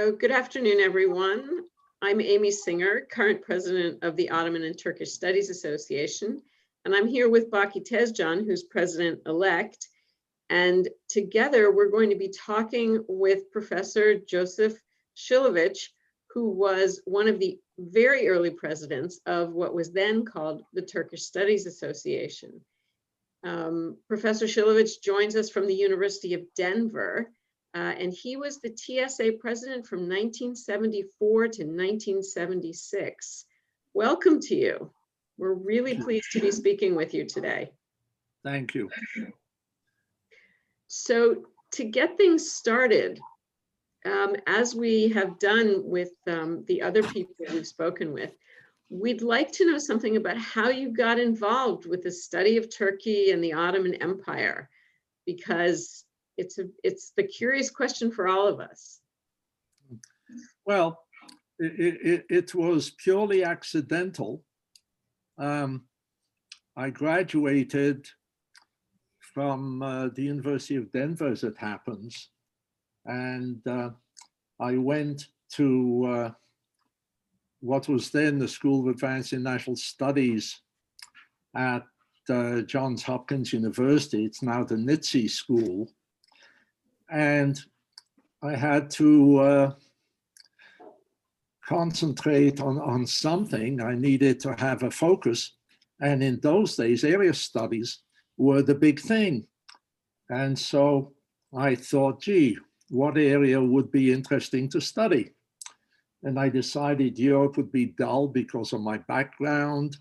Good afternoon, everyone. I'm Amy Singer, current president of the Ottoman and Turkish Studies Association, and I'm here with Baki Tezcan, who's president-elect. And together, we're going to be talking with Professor Joseph Szyliowicz, who was one of the very early presidents of what was then called the Turkish Studies Association. Professor Szyliowicz joins us from the University of Denver. And he was the TSA president from 1974 to 1976. Welcome to you. We're really pleased to be speaking with you today. Thank you. So to get things started, as we have done with the other people we've spoken with, we'd like to know something about how you got involved with the study of Turkey and the Ottoman Empire, because it's the curious question for all of us. Well, it was purely accidental. I graduated from the University of Denver, as it happens, and I went to what was then the School of Advanced International Studies at Johns Hopkins University. It's now the NITSE School. And I had to concentrate on something. I needed to have a focus. And in those days, area studies were the big thing. And so I thought, gee, what area would be interesting to study? And I decided Europe would be dull because of my background,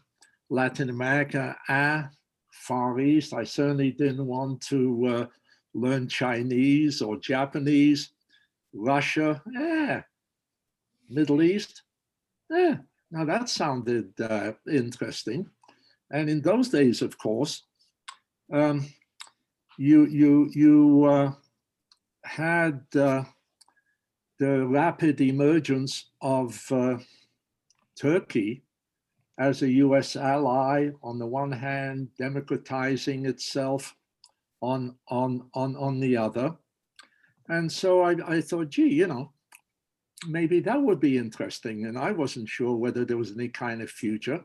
Latin America, Far East. I certainly didn't want to learn Chinese or Japanese, Russia, Middle East, now that sounded interesting. And in those days, of course, you had the rapid emergence of Turkey as a US ally, on the one hand, democratizing itself on the other. And so I thought, gee, maybe that would be interesting. And I wasn't sure whether there was any kind of future.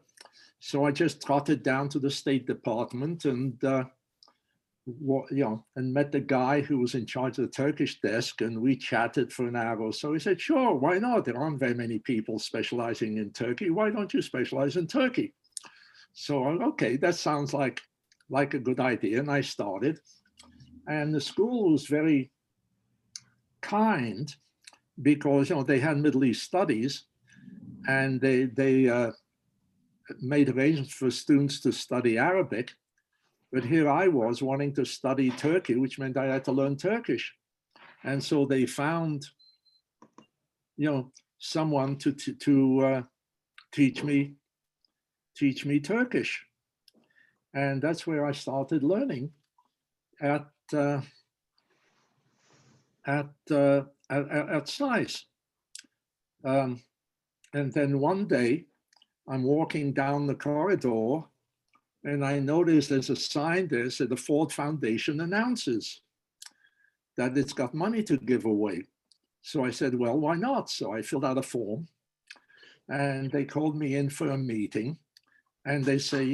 So I just trotted down to the State Department and met the guy who was in charge of the Turkish desk, and we chatted for an hour or so. He said, sure, why not? There aren't very many people specializing in Turkey. Why don't you specialize in Turkey? So, okay, that sounds like a good idea. And I started. And the school was very kind because, they had Middle East studies, and they made arrangements for students to study Arabic. But here I was wanting to study Turkey, which meant I had to learn Turkish. And so they found, someone to teach me Turkish. And that's where I started learning at SAIS. And then one day I'm walking down the corridor and I noticed there's a sign there that said the Ford Foundation announces that it's got money to give away. So I said, well, why not? So I filled out a form and they called me in for a meeting and they say,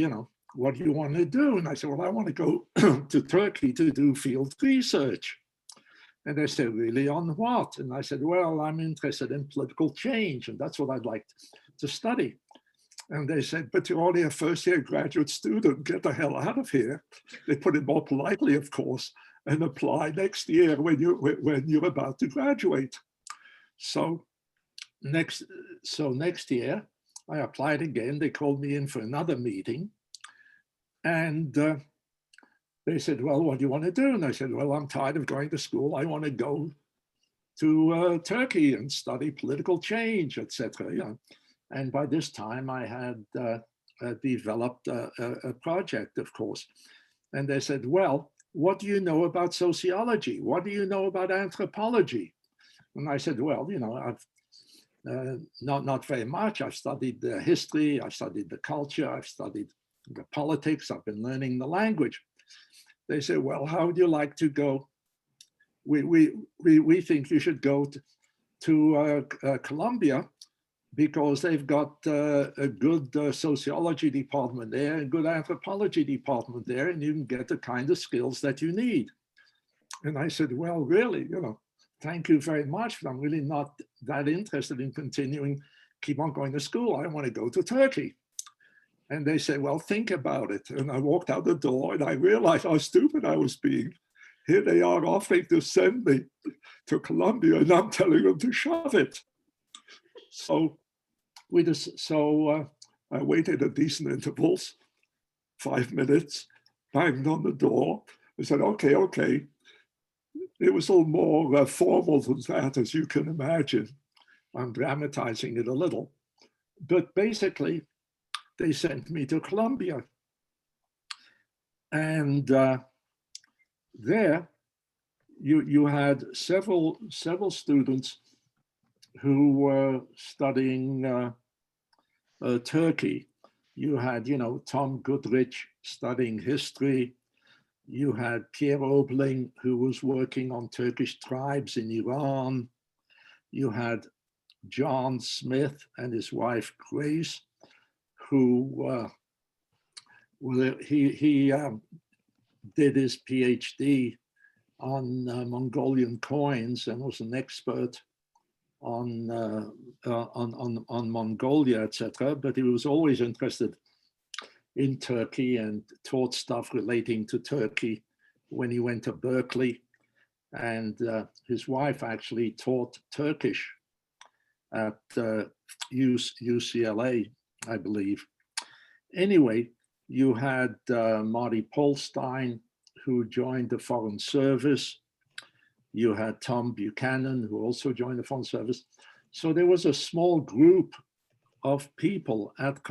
what do you want to do? And I said, well, I want to go to Turkey to do field research. And they said, really, on what? And I said, well, I'm interested in political change, and that's what I'd like to study. And they said, but you're only a first-year graduate student, get the hell out of here. They put it more politely, of course, and apply next year when you're about to graduate. So next year, I applied again. They called me in for another meeting. And they said, well, what do you want to do? And I said, well, I'm tired of going to school. I want to go to Turkey and study political change, etc. And by this time, I had developed a project, of course. And they said, well, what do you know about sociology? What do you know about anthropology? And I said, well, I've not very much. I've studied the history, I've studied the culture, I've studied the politics, I've been learning the language. They said, well, how would you like to go? We think you should go to Columbia because they've got a good sociology department there, a good anthropology department there, and you can get the kind of skills that you need. And I said, well, really, thank you very much, but I'm really not that interested in keep on going to school. I want to go to Turkey. And they said, well, think about it. And I walked out the door and I realized how stupid I was being. Here they are offering to send me to Columbia and I'm telling them to shove it. So I waited at decent intervals, 5 minutes, banged on the door. I said, okay. It was a little more formal than that, as you can imagine. I'm dramatizing it a little. But basically, they sent me to Columbia. And there, you had several students who were studying Turkey. You had, Tom Goodrich studying history. You had Pierre Oberling, who was working on Turkish tribes in Iran. You had John Smith and his wife Grace, who he did his PhD on Mongolian coins and was an expert on Mongolia, etc. But he was always interested in Turkey and taught stuff relating to Turkey when he went to Berkeley. And his wife actually taught Turkish at UCLA, I believe. Anyway, you had Marty Polstein, who joined the Foreign Service. You had Tom Buchanan, who also joined the Foreign Service. So there was a small group of people at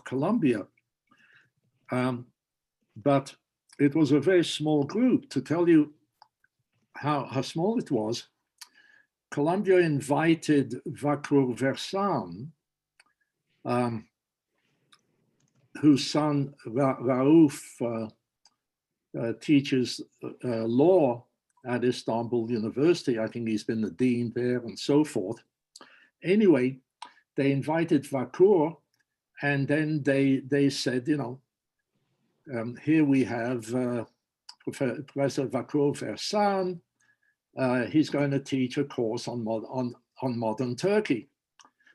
Columbia. But it was a very small group. To tell you how small it was, Columbia invited Vakur Versan, whose son Rauf teaches law at Istanbul University. I think he's been the dean there and so forth. Anyway, they invited Vakur, and then they said, here we have Professor Vakur Versan. He's going to teach a course on modern Turkey.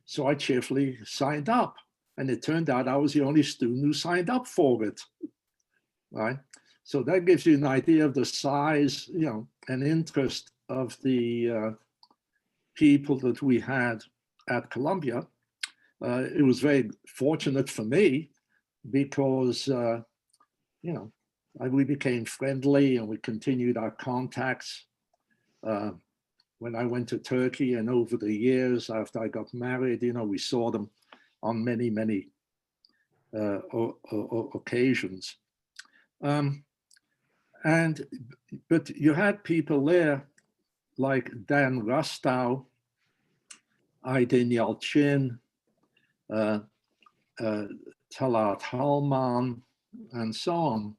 So I cheerfully signed up, and it turned out I was the only student who signed up for it. Right. So that gives you an idea of the size, and interest of the people that we had at Columbia. It was very fortunate for me because, we became friendly and we continued our contacts. When I went to Turkey, and over the years after I got married, we saw them on many, many occasions. But you had people there like Dan Rastow, Aydin Yalçın, Talat Halman, and so on.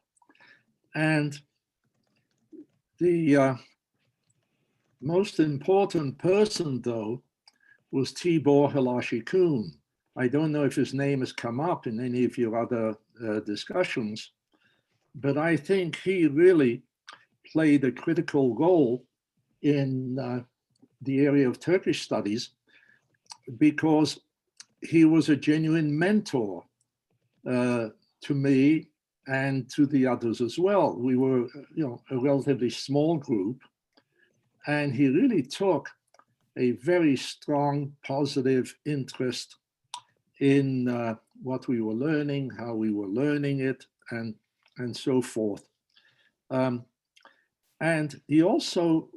And the most important person, though, was Tibor Hilashi-Kuhn. I don't know if his name has come up in any of your other discussions, but I think he really played a critical role in the area of Turkish studies because he was a genuine mentor to me and to the others as well. We were, a relatively small group, and he really took a very strong, positive interest in what we were learning, how we were learning it, and so forth. And he also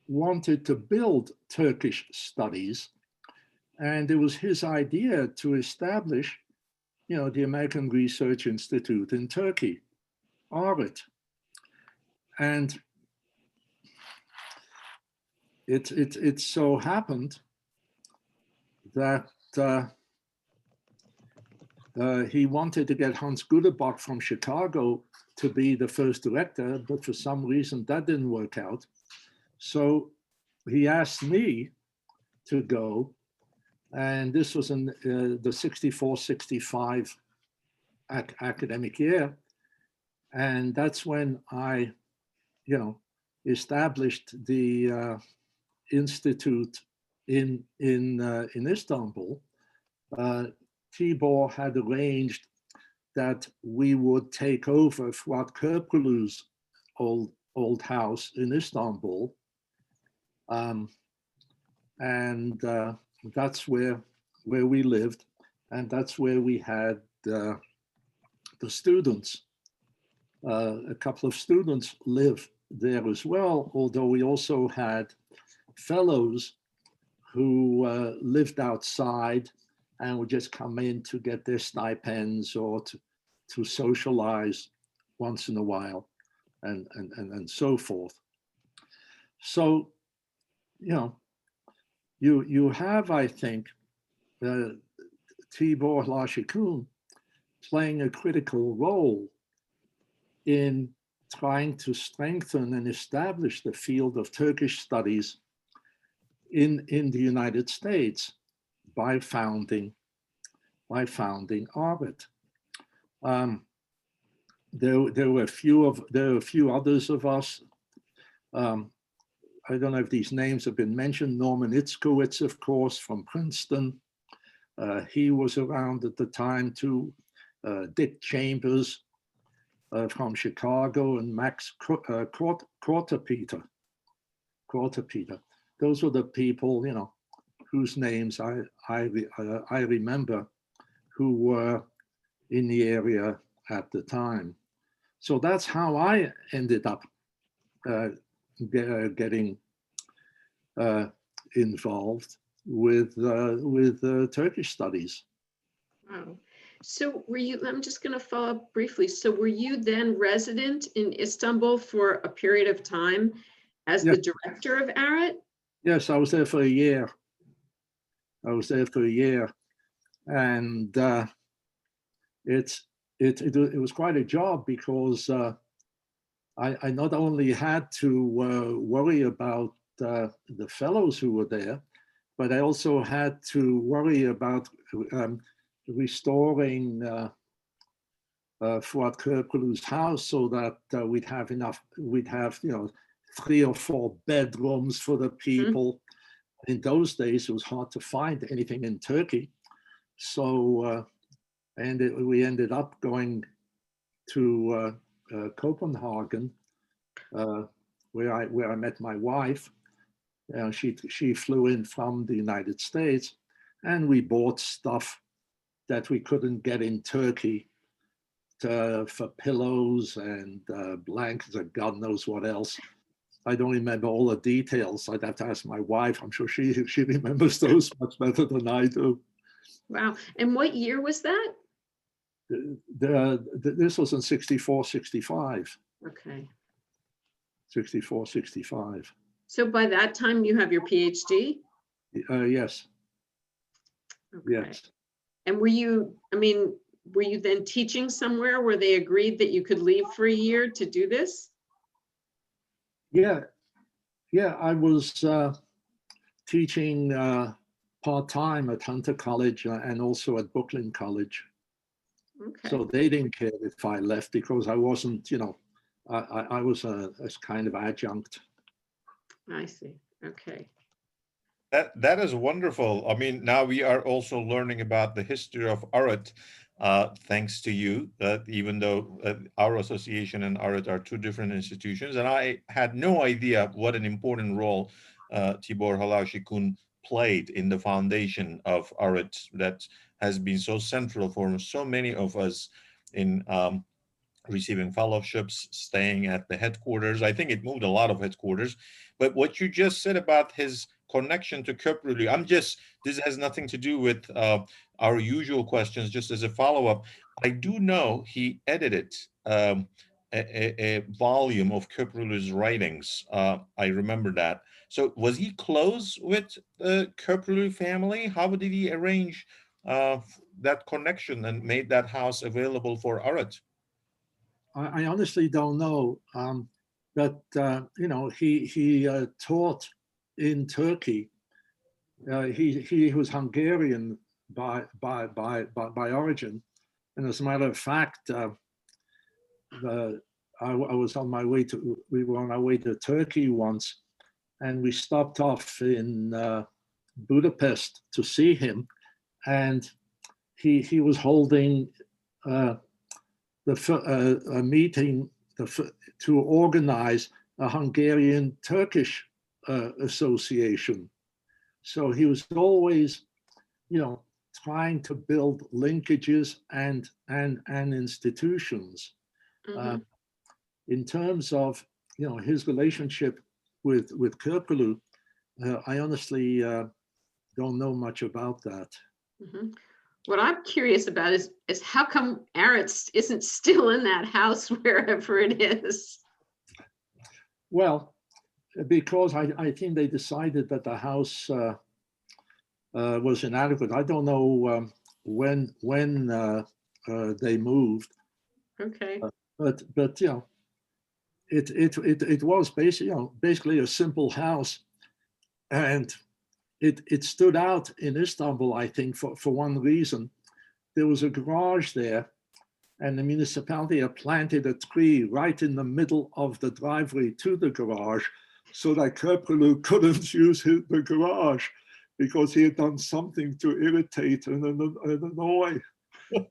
wanted to build Turkish studies, and it was his idea to establish, the American Research Institute in Turkey, Arat. And it so happened that he wanted to get Hans Gudebach from Chicago to be the first director, but for some reason that didn't work out. So he asked me to go, and this was in the 64-65 academic year. And that's when I, established the institute in Istanbul. Tibor had arranged that we would take over Fuat Köprülü's old house in Istanbul, and that's where we lived, and that's where we had the students. A couple of students live there as well, although we also had fellows who lived outside and would just come in to get their stipends or to socialize once in a while and so forth. So, you have, I think, Tibor Hlashikun playing a critical role in trying to strengthen and establish the field of Turkish studies in the United States by founding Arat. There were a few others of us. I don't know if these names have been mentioned. Norman Itzkowitz, of course, from Princeton. He was around at the time too. Dick Chambers from Chicago, and Max Quarterpeter. Those were the people, whose names I remember, who were in the area at the time. So that's how I ended up getting involved with Turkish studies. Wow. So I'm just going to follow up briefly. So were you then resident in Istanbul for a period of time as the director of Arat? Yes, I was there for a year. And it was quite a job, because I not only had to worry about the fellows who were there, but I also had to worry about restoring Fuat Köprülü's house, so that we'd have 3 or 4 bedrooms for the people. In those days, it was hard to find anything in Turkey. So, we ended up going to Copenhagen, where I met my wife. She flew in from the United States, and we bought stuff that we couldn't get in Turkey, for pillows and blankets and God knows what else. I don't remember all the details. I'd have to ask my wife. I'm sure she remembers those much better than I do. Wow. And what year was that? This was in 64, 65. Okay. 64, 65. So by that time you have your PhD? Yes. Okay. Yes. And were you then teaching somewhere where they agreed that you could leave for a year to do this? Yeah, I was teaching part-time at Hunter College and also at Brooklyn College. Okay. So they didn't care if I left, because I wasn't, I was a kind of adjunct. I see. Okay. That is wonderful. I mean, now we are also learning about the history of Arat, thanks to you, even though our association and Arat are 2 different institutions. And I had no idea what an important role Tibor Hlashikun played in the foundation of Arat, that has been so central for so many of us in receiving fellowships, staying at the headquarters. I think it moved a lot of headquarters. But what you just said about his connection to Köprülü, this has nothing to do with our usual questions, just as a follow-up. I do know he edited a volume of Köprülü's writings. I remember that. So was he close with the Köprülü family? How did he arrange that connection and made that house available for Arat? I honestly don't know, but he taught in Turkey. He was Hungarian by origin, and as a matter of fact, I was on my way to. We were on our way to Turkey once, and we stopped off in Budapest to see him, and he was holding a meeting to organize a Hungarian Turkish association. So he was always, trying to build linkages and institutions. In terms of his relationship with Kirkulu, I honestly don't know much about that. What I'm curious about is how come Arat isn't still in that house wherever it is? Well, because I think they decided that the house was inadequate. I don't know when they moved. Okay. But it was basically a simple house, and it stood out in Istanbul, I think, for one reason. There was a garage there, and the municipality had planted a tree right in the middle of the driveway to the garage, so that Kirkulu couldn't use the garage because he had done something to irritate and annoy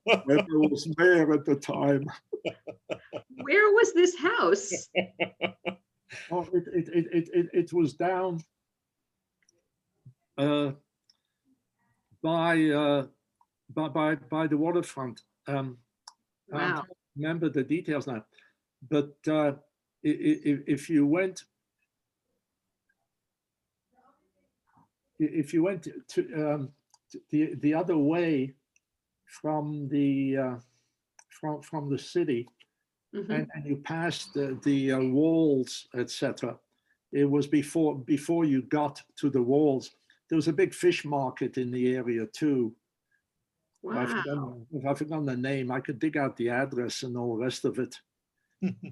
whoever was mayor at the time. Where was this house? Oh, it was down by the waterfront. Wow. I can't remember the details now, but if you went to the other way from the city, and you passed the walls, etc. It was before you got to the walls. There was a big fish market in the area too. Wow. I've forgotten the name. I could dig out the address and all the rest of it.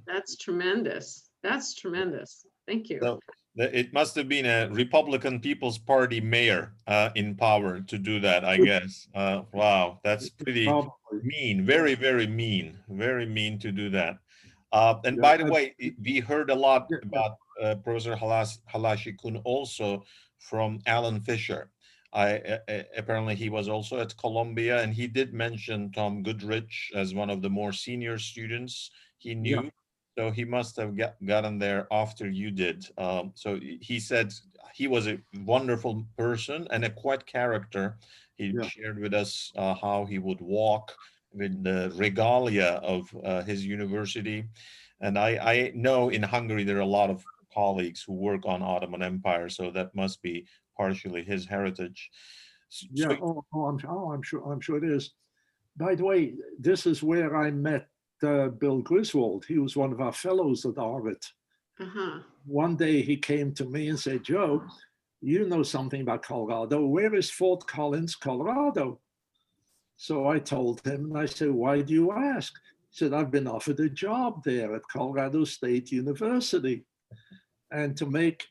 That's tremendous. That's tremendous. Thank you. So it must have been a Republican People's Party mayor in power to do that, I guess. Wow, that's pretty mean. Very, very mean to do that. And by the way, we heard a lot about Professor Halaşikun also from Alan Fisher. Apparently he was also at Columbia, and he did mention Tom Goodrich as one of the more senior students he knew. Yeah. So he must have gotten there after you did. So he said he was a wonderful person and a quiet character. He shared with us how he would walk with the regalia of his university. And I know in Hungary there are a lot of colleagues who work on Ottoman Empire, so that must be partially his heritage. Yeah, I'm sure it is. By the way, this is where I met Bill Griswold. He was one of our fellows at Arat. One day he came to me and said, "Joe, you know something about Colorado. Where is Fort Collins, Colorado?" So I told him, and I said, "Why do you ask?" He said, "I've been offered a job there at Colorado State University." And to make,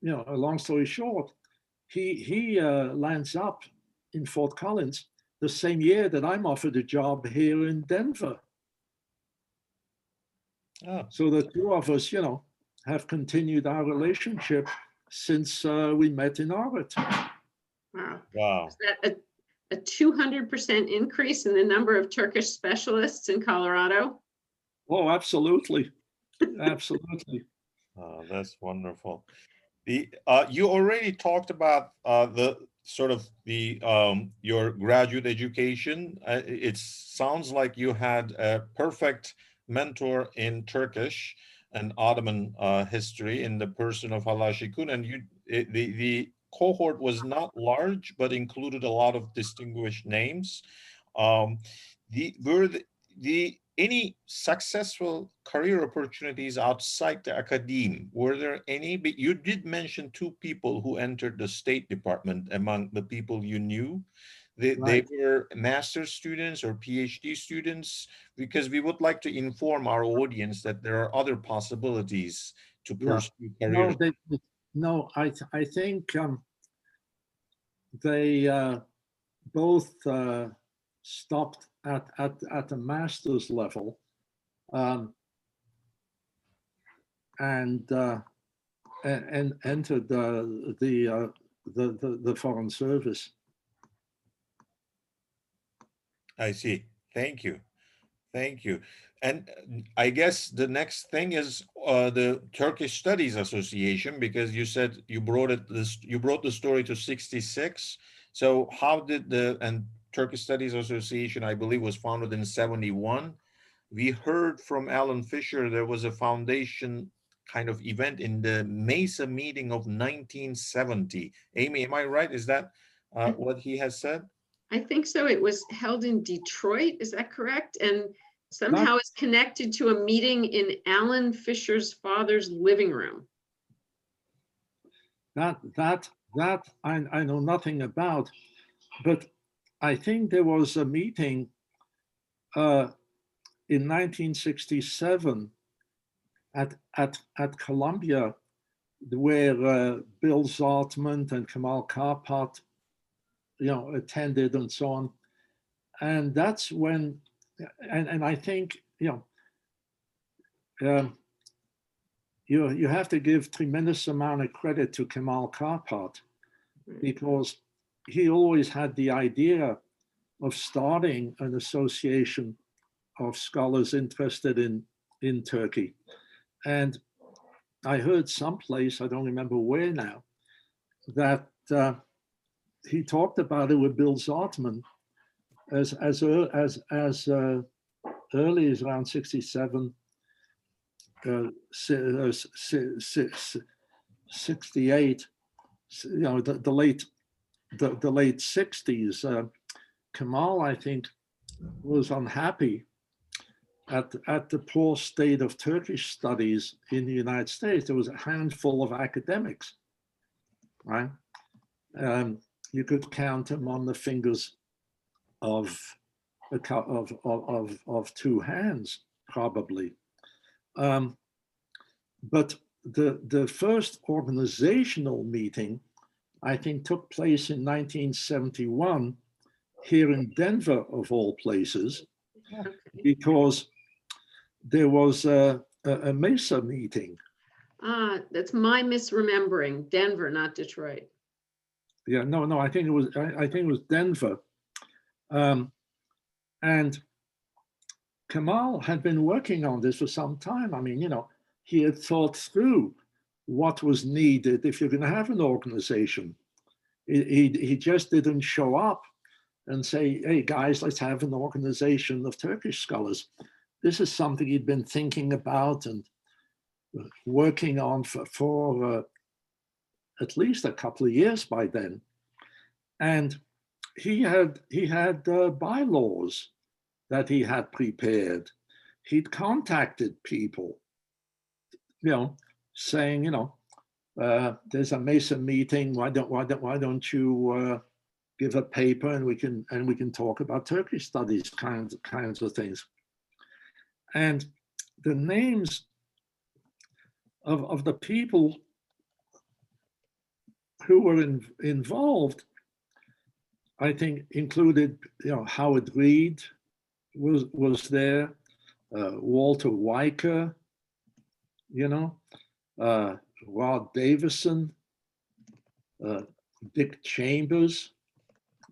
a long story short, he lands up in Fort Collins the same year that I'm offered a job here in Denver. Oh. So the two of us, have continued our relationship since we met in Arat. Wow. Is that a 200% increase in the number of Turkish specialists in Colorado? Oh, absolutely. Absolutely. Oh, that's wonderful. You already talked about the sort of your graduate education. It sounds like you had a perfect mentor in Turkish and Ottoman history in the person of Halaşikun, and the cohort was not large, but included a lot of distinguished names. Were any successful career opportunities outside the academe? Were there any? But you did mention two people who entered the State Department among the people you knew. They were master's students or PhD students, because we would like to inform our audience that there are other possibilities to pursue careers. No, No, I think they both stopped at the master's level, and entered the foreign service. I see. Thank you. Thank you. And I guess the next thing is the Turkish Studies Association, because you said you brought the story to 66. So how did and Turkish Studies Association, I believe, was founded in 71. We heard from Alan Fisher there was a foundation kind of event in the Mesa meeting of 1970. Amy, am I right? Is that what he has said? I think so. It was held in Detroit. Is that correct? And somehow it's connected to a meeting in Alan Fisher's father's living room. That I know nothing about, but I think there was a meeting in 1967 at Columbia where Bill Zartman and Kamal Karpat, attended and so on. And that's when, and I think, you have to give tremendous amount of credit to Kamal Karpat, because he always had the idea of starting an association of scholars interested in Turkey. And I heard someplace, I don't remember where now, that he talked about it with Bill Zartman as early as around 67, 68, the late 60s. Kamal, I think, was unhappy at the poor state of Turkish studies in the United States. There was a handful of academics, right? You could count them on the fingers of two hands, probably. But the first organizational meeting, I think, took place in 1971 here in Denver, of all places, because there was a Mesa meeting. That's my misremembering. Denver, not Detroit. Yeah, no, I think it was Denver. And Kamal had been working on this for some time. I mean, he had thought through what was needed if you're going to have an organization. He just didn't show up and say, hey, guys, let's have an organization of Turkish scholars. This is something he'd been thinking about and working on for at least a couple of years by then. And he had bylaws that he had prepared. He'd contacted people, saying, there's a Mesa meeting. Why don't you give a paper and we can talk about Turkish studies, kinds of things. And the names of the people who were involved, I think, included, Howard Reed was there, Walter Weicker, Rod Davison, Dick Chambers,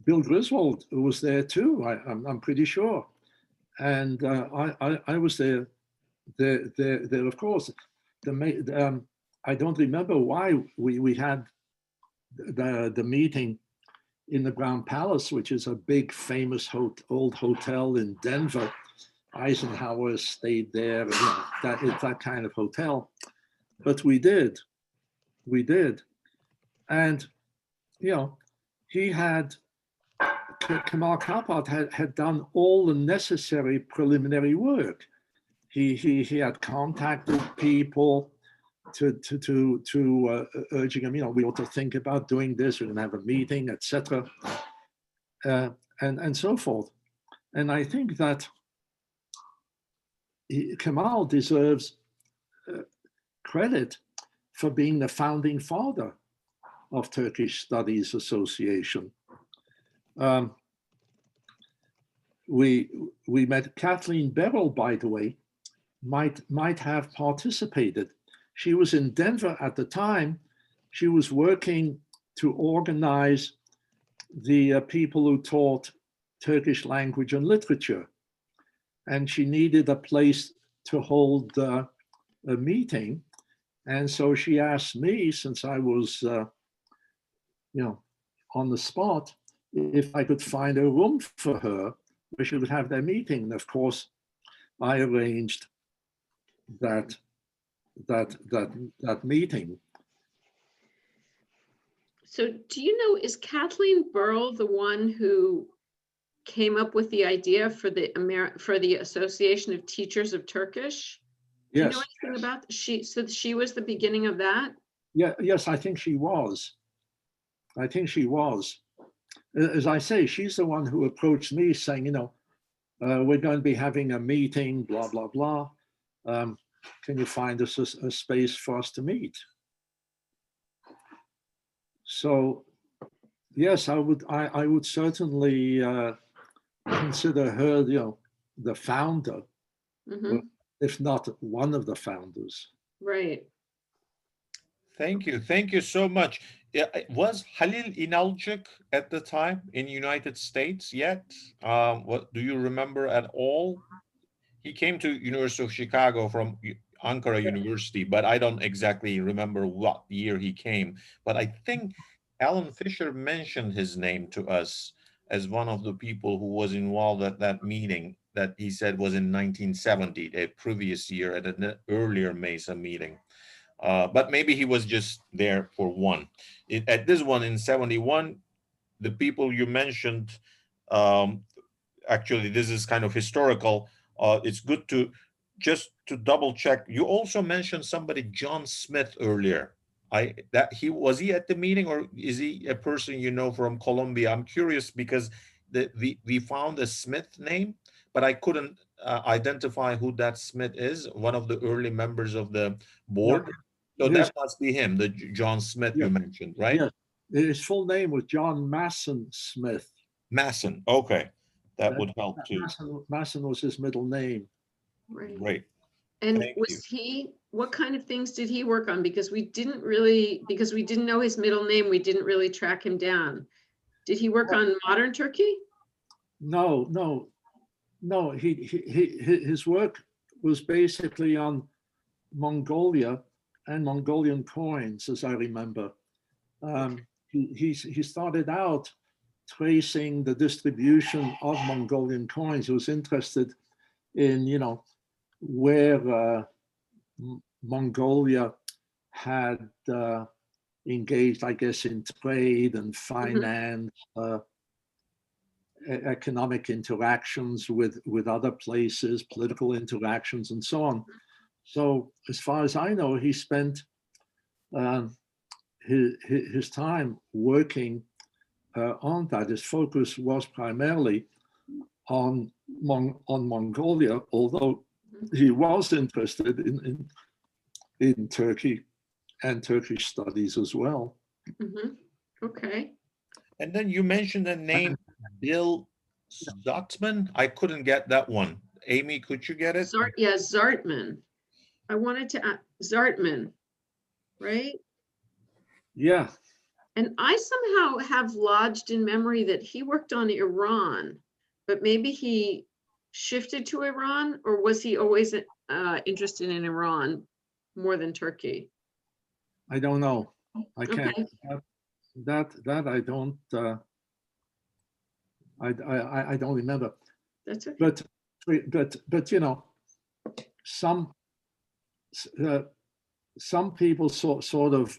Bill Griswold was there too. I'm pretty sure, and I was there. There, of course. I don't remember why we had the meeting in the Brown Palace, which is a big, famous old hotel in Denver. Eisenhower stayed there. That kind of hotel. But we did, and he had. Kamal Karpat had done all the necessary preliminary work. He had contacted people to urging him, we ought to think about doing this. We're going to have a meeting, etc., and so forth. And I think that Kamal deserves credit for being the founding father of Turkish Studies Association. We met Kathleen Beryl, by the way, might have participated. She was in Denver at the time. She was working to organize the people who taught Turkish language and literature. And she needed a place to hold a meeting. And so she asked me, since I was, on the spot, if I could find a room for her where she would have their meeting. And of course, I arranged that meeting. So do you know, is Kathleen Burl the one who came up with the idea for the Association of Teachers of Turkish? Do you know anything about so she was the beginning of that? Yeah, yes, I think she was. As I say, she's the one who approached me saying, we're going to be having a meeting, blah, blah, blah. Can you find us a space for us to meet? So, yes, I would certainly consider her, the founder, if not one of the founders. Right. Thank you so much. Was Halil İnalcık at the time in United States yet? What do you remember at all? He came to University of Chicago from Ankara University, but I don't exactly remember what year he came. But I think Alan Fisher mentioned his name to us as one of the people who was involved at that meeting that he said was in 1970, a previous year at an earlier MESA meeting. But maybe he was just there for one. At this one in 71, the people you mentioned, actually, this is kind of historical. It's good to just to double check. You also mentioned somebody, John Smith, earlier. Was he at the meeting, or is he a person you know from Colombia? I'm curious because we found a Smith name, but I couldn't identify who that Smith is, one of the early members of the board. No. So Yes. that must be him, the John Smith you mentioned, right? Yes. His full name was John Masson Smith. Masson. Okay. That would help too. Masson was his middle name. Right. Great. And Thank what kind of things did he work on? Because we didn't know his middle name, we didn't really track him down. Did he work on modern Turkey? No. His work was basically on Mongolia and Mongolian coins, as I remember. He started out tracing the distribution of Mongolian coins. He was interested in, where Mongolia had engaged, I guess, in trade and finance, economic interactions with other places, political interactions, and so on. So as far as I know, he spent his time working on that. His focus was primarily on Mongolia, although he was interested in Turkey and Turkish studies as well. Okay. And then you mentioned the name Bill Zotman. I couldn't get that one. Amy, could you get it? Zartman. I wanted to Zartman, right? Yeah. And I somehow have lodged in memory that he worked on Iran, but maybe he shifted to Iran, or was he always interested in Iran more than Turkey? I don't know. I can't. Okay. That I don't. I don't remember. That's okay. But some people sort of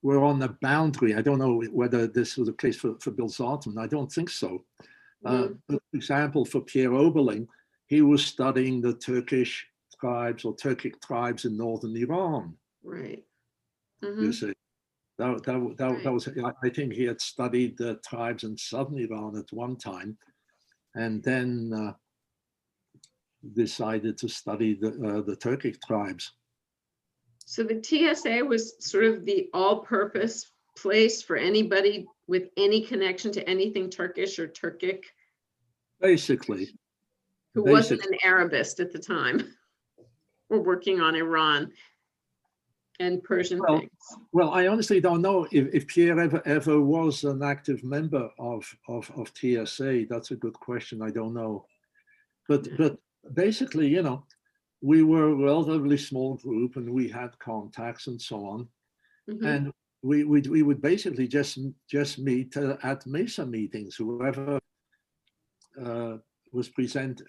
were on the boundary. I don't know whether this was the case for Bill Zartman. I don't think so. But for example, for Pierre Oberling, he was studying the Turkish tribes or Turkic tribes in northern Iran. Right. You see, that was. I think he had studied the tribes in southern Iran at one time, and then decided to study the Turkic tribes. So the TSA was sort of the all-purpose place for anybody with any connection to anything Turkish or Turkic Basically, who wasn't an Arabist at the time. We're working on Iran and Persian well, things. well, I honestly don't know if Pierre ever was an active member of TSA. That's a good question. I don't know. But basically, you know, we were a relatively small group and we had contacts and so on. Mhm. And we would basically just meet at MESA meetings. Whoever was presenting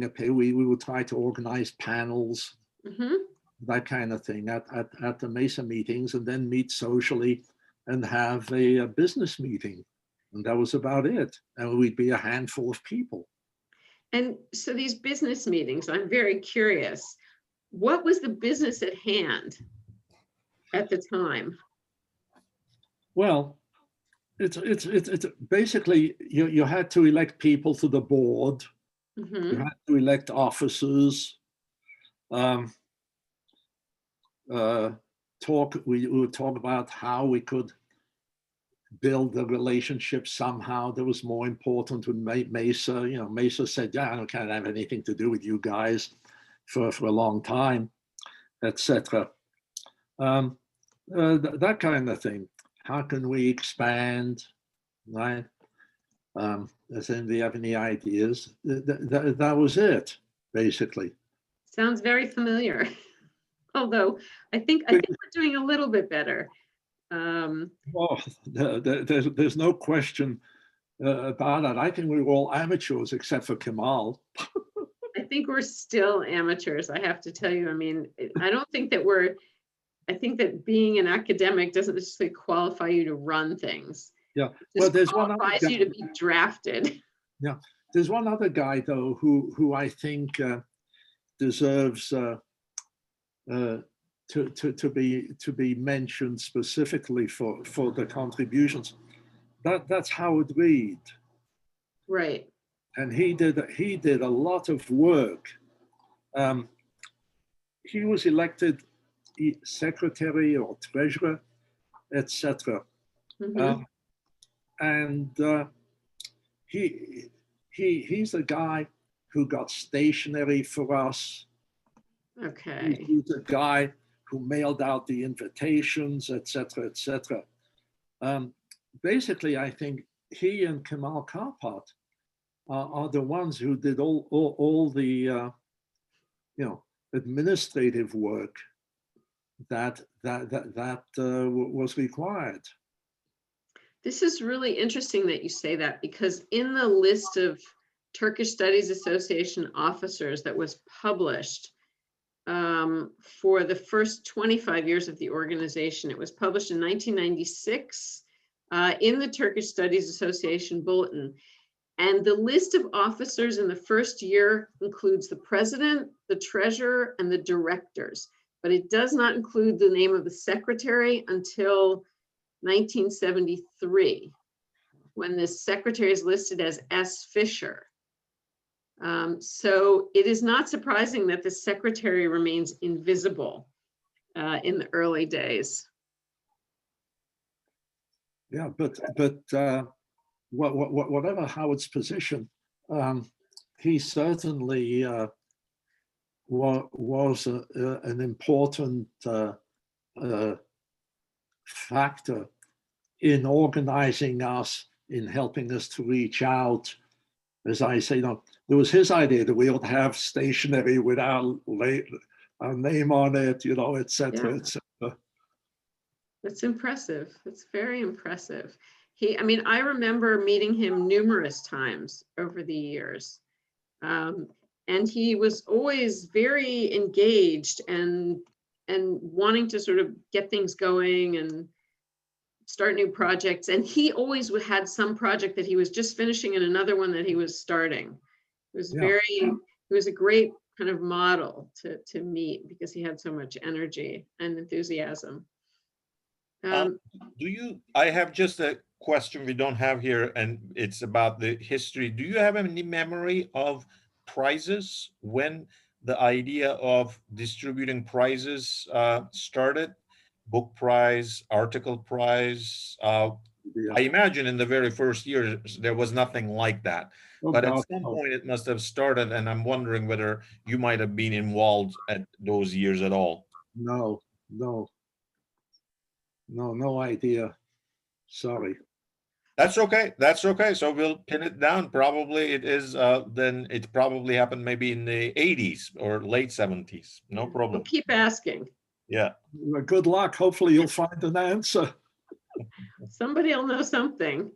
a paper, we would try to organize panels, Mhm. that kind of thing at the MESA meetings, and then meet socially and have a business meeting. And that was about it. And we'd be a handful of people. And so these business meetings, I'm very curious, what was the business at hand at the time? Well, it's basically you had to elect people to the board. Mhm. You had to elect officers. We would talk about how we could build the relationship somehow that was more important with MESA. You know, MESA said, yeah, I can't have anything to do with you guys for a long time, etc. That kind of thing. How can we expand, right? Does anybody have any ideas? That was it, basically. Sounds very familiar. Although I think we're doing a little bit better. Oh, there's no question about that. I think we were all amateurs except for Kemal. I think we're still amateurs, I have to tell you. I mean, I don't think that I think that being an academic doesn't necessarily qualify you to run things. Yeah, well, there's one other qualifies guy, you to be drafted. Yeah, there's one other guy though who I think deserves to be mentioned specifically for the contributions. That's Howard Reed. Right. And he did a lot of work. He was elected secretary or treasurer, etc. Mhm. And he's a guy who got stationery for us. Okay. He's a guy who mailed out the invitations, etc., etc. Basically, I think he and Kemal Karpat are the ones who did all the administrative work that was required. This is really interesting that you say that, because in the list of Turkish Studies Association officers that was published for the first 25 years of the organization, it was published in 1996 in the Turkish Studies Association Bulletin. And the list of officers in the first year includes the president, the treasurer, and the directors, but it does not include the name of the secretary until 1973, when the secretary is listed as S. Fisher. So it is not surprising that the secretary remains invisible in the early days. Yeah, but whatever Howard's position, he certainly was an important factor in organizing us, in helping us to reach out. As I say, it was his idea that we ought to have stationery with our name on it, etc., etc. That's impressive. That's very impressive. I remember meeting him numerous times over the years. And he was always very engaged and wanting to sort of get things going and start new projects. And he always had some project that he was just finishing and another one that he was starting. It was he was a great kind of model to meet, because he had so much energy and enthusiasm. I have just a question we don't have here, and it's about the history. Do you have any memory of prizes when the idea of distributing prizes started? Book prize, article prize. Yeah. I imagine in the very first year there was nothing like that. Oh, But at God, some no. point it must have started, and I'm wondering whether you might have been involved at those years at all. No, no, no idea. Sorry. That's okay. That's okay. So we'll pin it down. Probably it is, then it probably happened maybe in the 80s or late 70s. No We'll problem. keep asking. Yeah. Well, good luck. Hopefully you'll find an answer. Somebody will know something.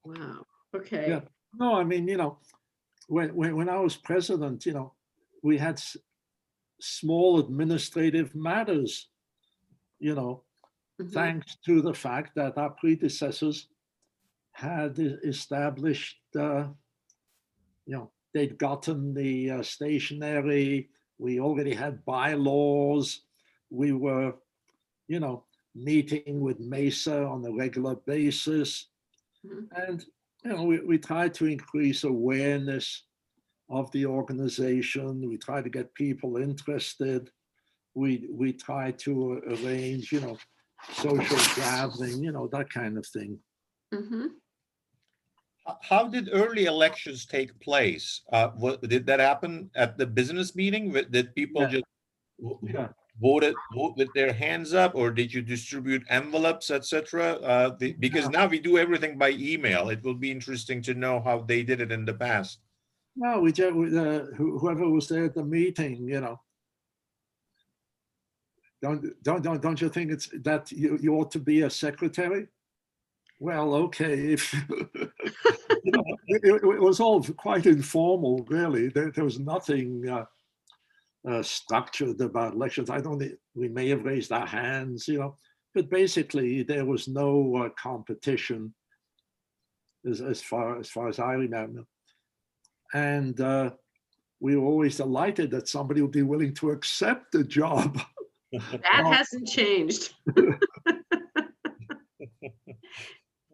Wow. Okay. Yeah. No, I mean, when I was president, we had small administrative matters, Mhm. thanks to the fact that our predecessors had established, they'd gotten the stationery, we already had bylaws, we were, meeting with Mesa on a regular basis. Mhm. And, we tried to increase awareness of the organization. We tried to get people interested. We tried to arrange, social gathering, that kind of thing. Mhm. How did early elections take place? Did that happen at the business meeting? Did people Yeah. just Yeah. vote with their hands up, or did you distribute envelopes, etc.? Because now we do everything by email. It will be interesting to know how they did it in the past. No, whoever was there at the meeting, don't you think it's that you ought to be a secretary? Well, okay, if it was all quite informal, really. There was nothing structured about elections. I don't think we may have raised our hands, but basically there was no competition as far as I remember. And we were always delighted that somebody would be willing to accept the job. That hasn't changed.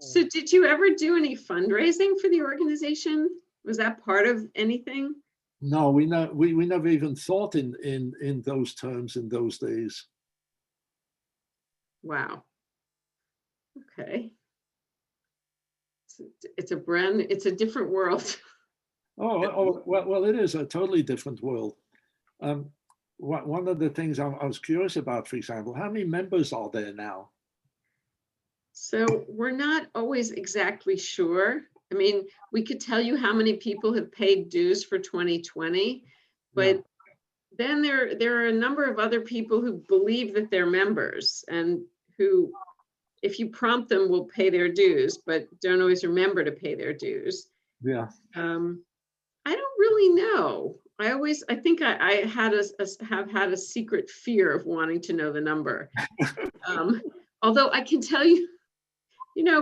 So did you ever do any fundraising for the organization? Was that part of anything? No, we never even thought in those terms in those days. Wow. Okay. It's a different world. Oh, well, it is a totally different world. One of the things I was curious about, for example, how many members are there now? So we're not always exactly sure. I mean, we could tell you how many people have paid dues for 2020, but then there are a number of other people who believe that they're members and who, if you prompt them, will pay their dues, but don't always remember to pay their dues. Yeah. I don't really know. I think I have had a secret fear of wanting to know the number. Although I can tell you,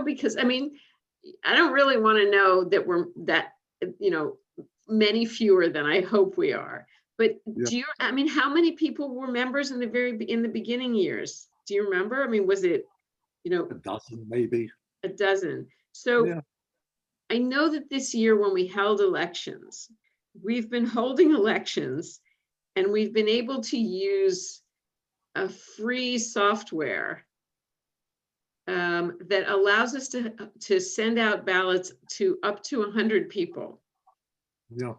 because I mean, I don't really want to know that we're many fewer than I hope we are. But I mean, how many people were members in the beginning years? Do you remember? I mean, was it, a dozen, maybe. a dozen? So I know that this year when we held elections, we've been holding elections and we've been able to use a free software that allows us to send out ballots to up to 100 people. Yeah.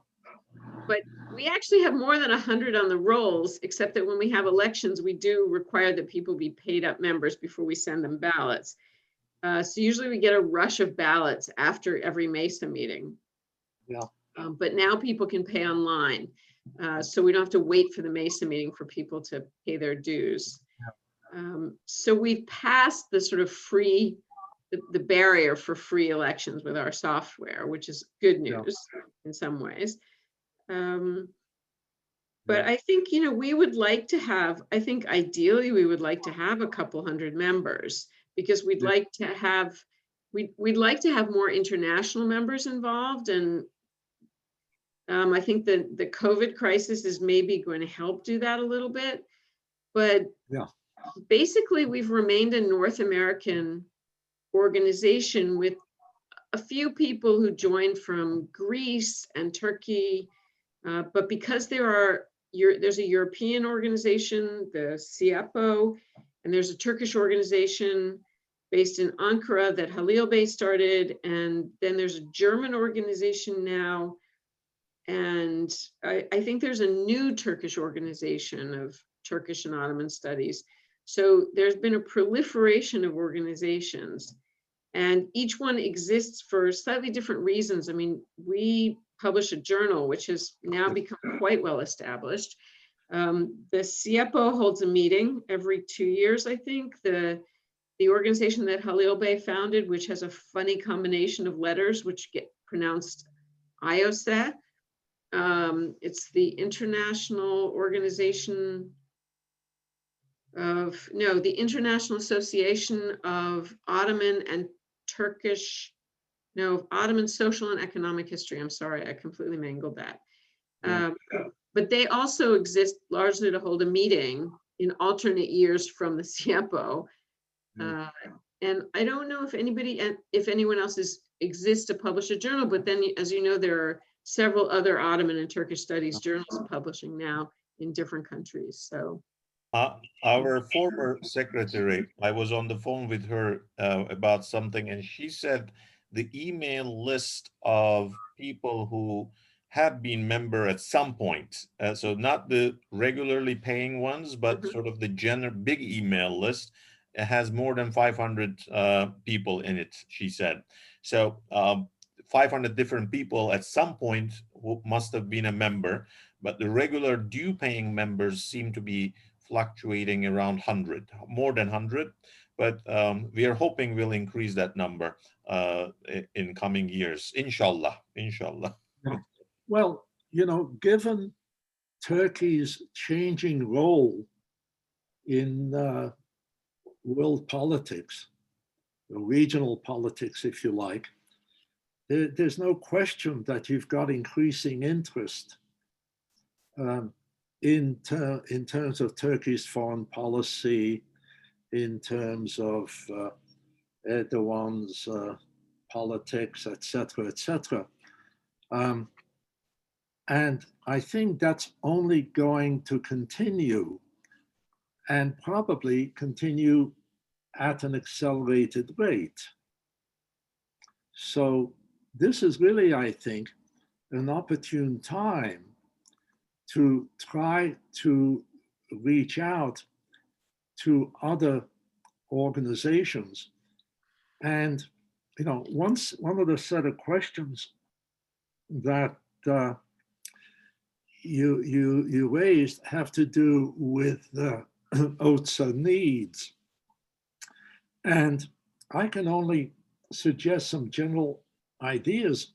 But we actually have more than 100 on the rolls, except that when we have elections, we do require that people be paid up members before we send them ballots. So usually we get a rush of ballots after every Mesa meeting. Yeah. But now people can pay online. So we don't have to wait for the Mesa meeting for people to pay their dues. So we've passed the sort of free, the barrier for free elections with our software, which is good news in some ways. But I think, we would like to have, I think ideally we would like to have a couple hundred members because we'd like to have, we'd like to have more international members involved. And I think that the COVID crisis is maybe going to help do that a little bit. But basically we've remained a North American organization with a few people who joined from Greece and Turkey But because there's a European organization, the CIAPO, and there's a Turkish organization based in Ankara that Halil Bey started, and then there's a German organization now, and I think there's a new Turkish organization of Turkish and Ottoman studies. So there's been a proliferation of organizations, and each one exists for slightly different reasons. I mean, we publish a journal, which has now become quite well established. The CIAPO holds a meeting every 2 years, I think. The organization that Halil Bey founded, which has a funny combination of letters, which get pronounced IOSA. It's the International Organization of, no, the International Association of Ottoman and Turkish, no, Ottoman Social and Economic History. I'm sorry, I completely mangled that. But they also exist largely to hold a meeting in alternate years from the CIAPO. And I don't know if anyone else exists to publish a journal, but then, as you know, there are several other Ottoman and Turkish studies journals publishing now in different countries. So our former secretary, I was on the phone with her about something, and she said the email list of people who have been member at some point, so not the regularly paying ones, but sort of the general big email list, it has more than 500 people in it, she said. So 500 different people at some point who must have been a member, but the regular due paying members seem to be fluctuating around 100, more than 100, but we are hoping we'll increase that number in coming years, inshallah. Well, you know, given Turkey's changing role in world politics, regional politics, if you like, there's no question that you've got increasing interest in terms of Turkey's foreign policy, in terms of Erdogan's politics, etc., etc. And I think that's only going to continue, and probably continue at an accelerated rate. So this is really, I think, an opportune time to try to reach out to other organizations. And, you know, one of the set of questions that you raised have to do with OTSA needs. And I can only suggest some general ideas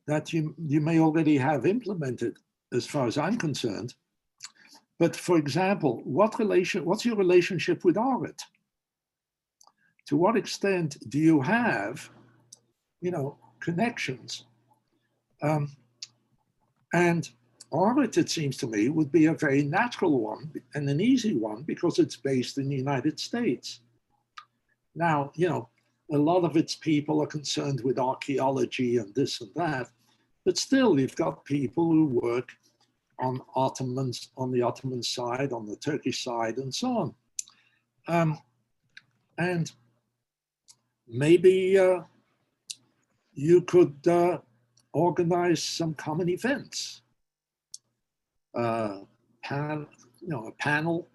that you may already have implemented as far as I'm concerned. But for example, what's your relationship with Arat? To what extent do you have, you know, connections? And Arat, it seems to me, would be a very natural one and an easy one because it's based in the United States. Now, you know, a lot of its people are concerned with archaeology and this and that, but still you've got people who work on Ottomans, on the Ottoman side, on the Turkish side, and so on. And maybe you could organize some common events, a panel.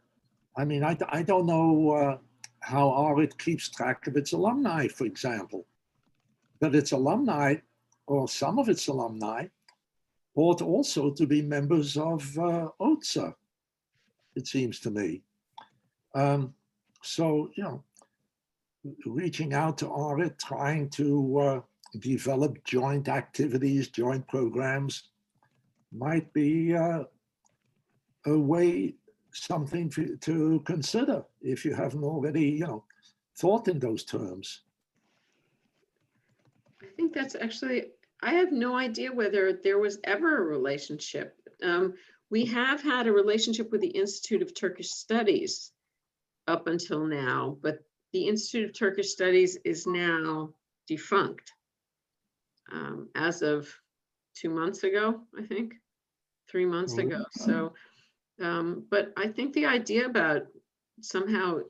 I mean, I don't know how Arat keeps track of its alumni, for example, but its alumni, or some of its alumni, ought also to be members of OTSA, it seems to me. So, you know, reaching out to Arat, trying to develop joint activities, joint programs, might be a way, something to consider if you haven't already, you know, thought in those terms. I think that's actually, I have no idea whether there was ever a relationship. We have had a relationship with the Institute of Turkish Studies up until now, but the Institute of Turkish Studies is now defunct as of 2 months ago, I think. 3 months ago. So, but I think the idea about somehow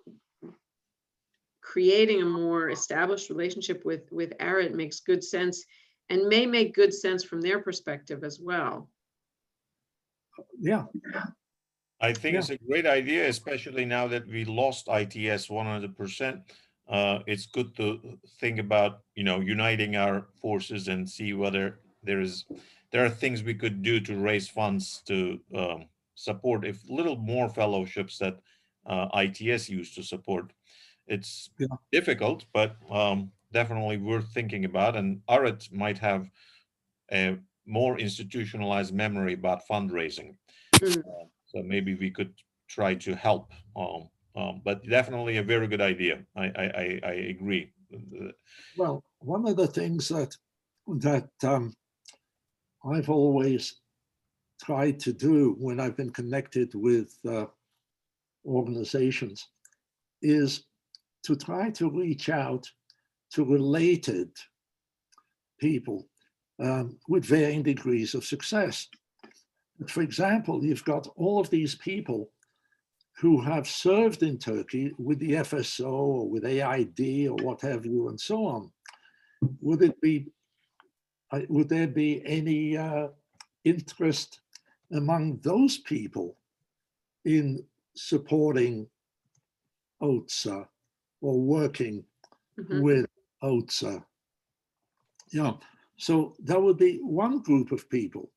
creating a more established relationship with Arat makes good sense, and may make good sense from their perspective as well. Yeah, I think Yeah. it's a great idea, especially now that we lost ITS 100%. It's good to think about, uniting our forces and see whether there are things we could do to raise funds to support if little more fellowships that ITS used to support. It's Yeah. difficult, but definitely worth thinking about. And Arat might have a more institutionalized memory about fundraising. Mm. So maybe we could try to help. But definitely a very good idea. I agree. Well, one of the things that I've always tried to do when I've been connected with organizations is to try to reach out to related people with varying degrees of success. For example, you've got all of these people who have served in Turkey with the FSO or with AID or what have you, and so on. Would there be any interest among those people in supporting OTSA or working Mhm. with OTSA? Yeah, so that would be one group of people.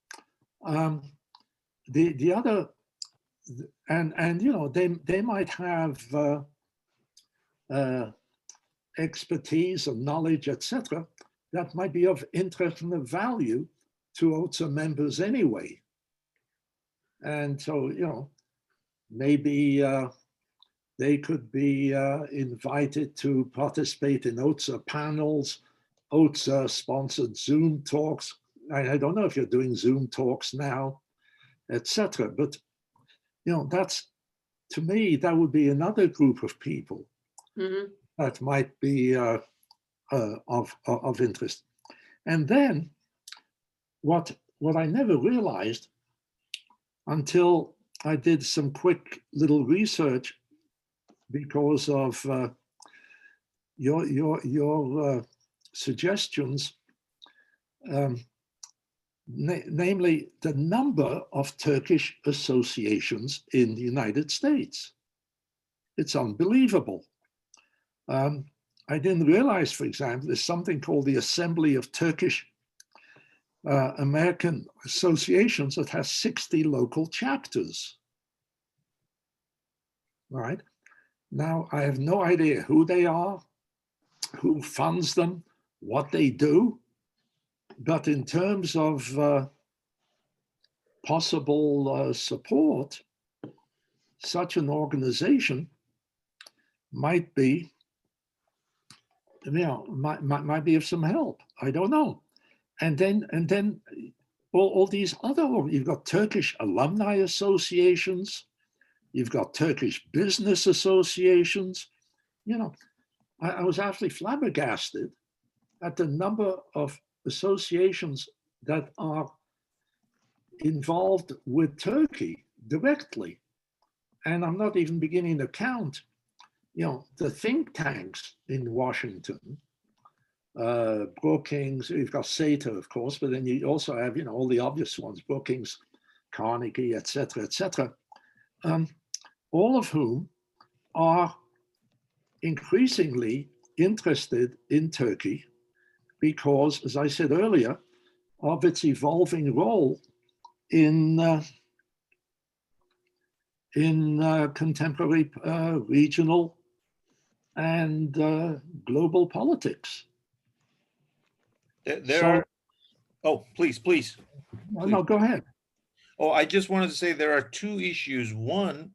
The other, and they might have expertise or knowledge, etc., that might be of interest and of value to OTSA members anyway. And so, maybe they could be invited to participate in OTSA panels, OTSA sponsored Zoom talks. I don't know if you're doing Zoom talks now, etc. But, that's, to me, that would be another group of people Mhm. that might be of interest. And then what I never realized until I did some quick little research because of your suggestions, namely the number of Turkish associations in the United States. It's unbelievable. I didn't realize, for example, there's something called the Assembly of Turkish American Associations that has 60 local chapters. Right? Now, I have no idea who they are, who funds them, what they do, but in terms of possible support, such an organization might be, might be of some help. I don't know. And then all these other, you've got Turkish alumni associations, you've got Turkish business associations. I was actually flabbergasted at the number of associations that are involved with Turkey directly. And I'm not even beginning to count, the think tanks in Washington, Brookings, you've got SATA, of course, but then you also have, all the obvious ones, Brookings, Carnegie, et cetera, all of whom are increasingly interested in Turkey because, as I said earlier, of its evolving role in contemporary regional and global politics. There are. Oh, please. No, go ahead. Oh, I just wanted to say there are two issues. One,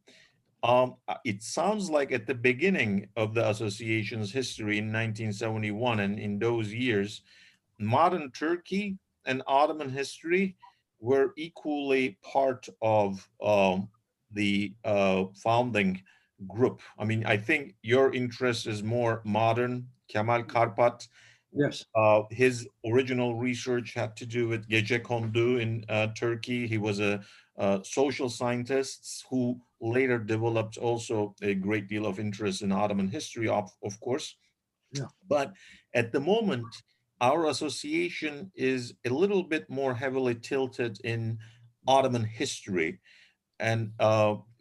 it sounds like at the beginning of the association's history in 1971, and in those years, modern Turkey and Ottoman history were equally part of the founding group. I mean, I think your interest is more modern, Kemal Karpat, Yes. His original research had to do with Gecekondu in Turkey. He was a social scientist who later developed also a great deal of interest in Ottoman history, of course. Yeah. But at the moment, our association is a little bit more heavily tilted in Ottoman history. And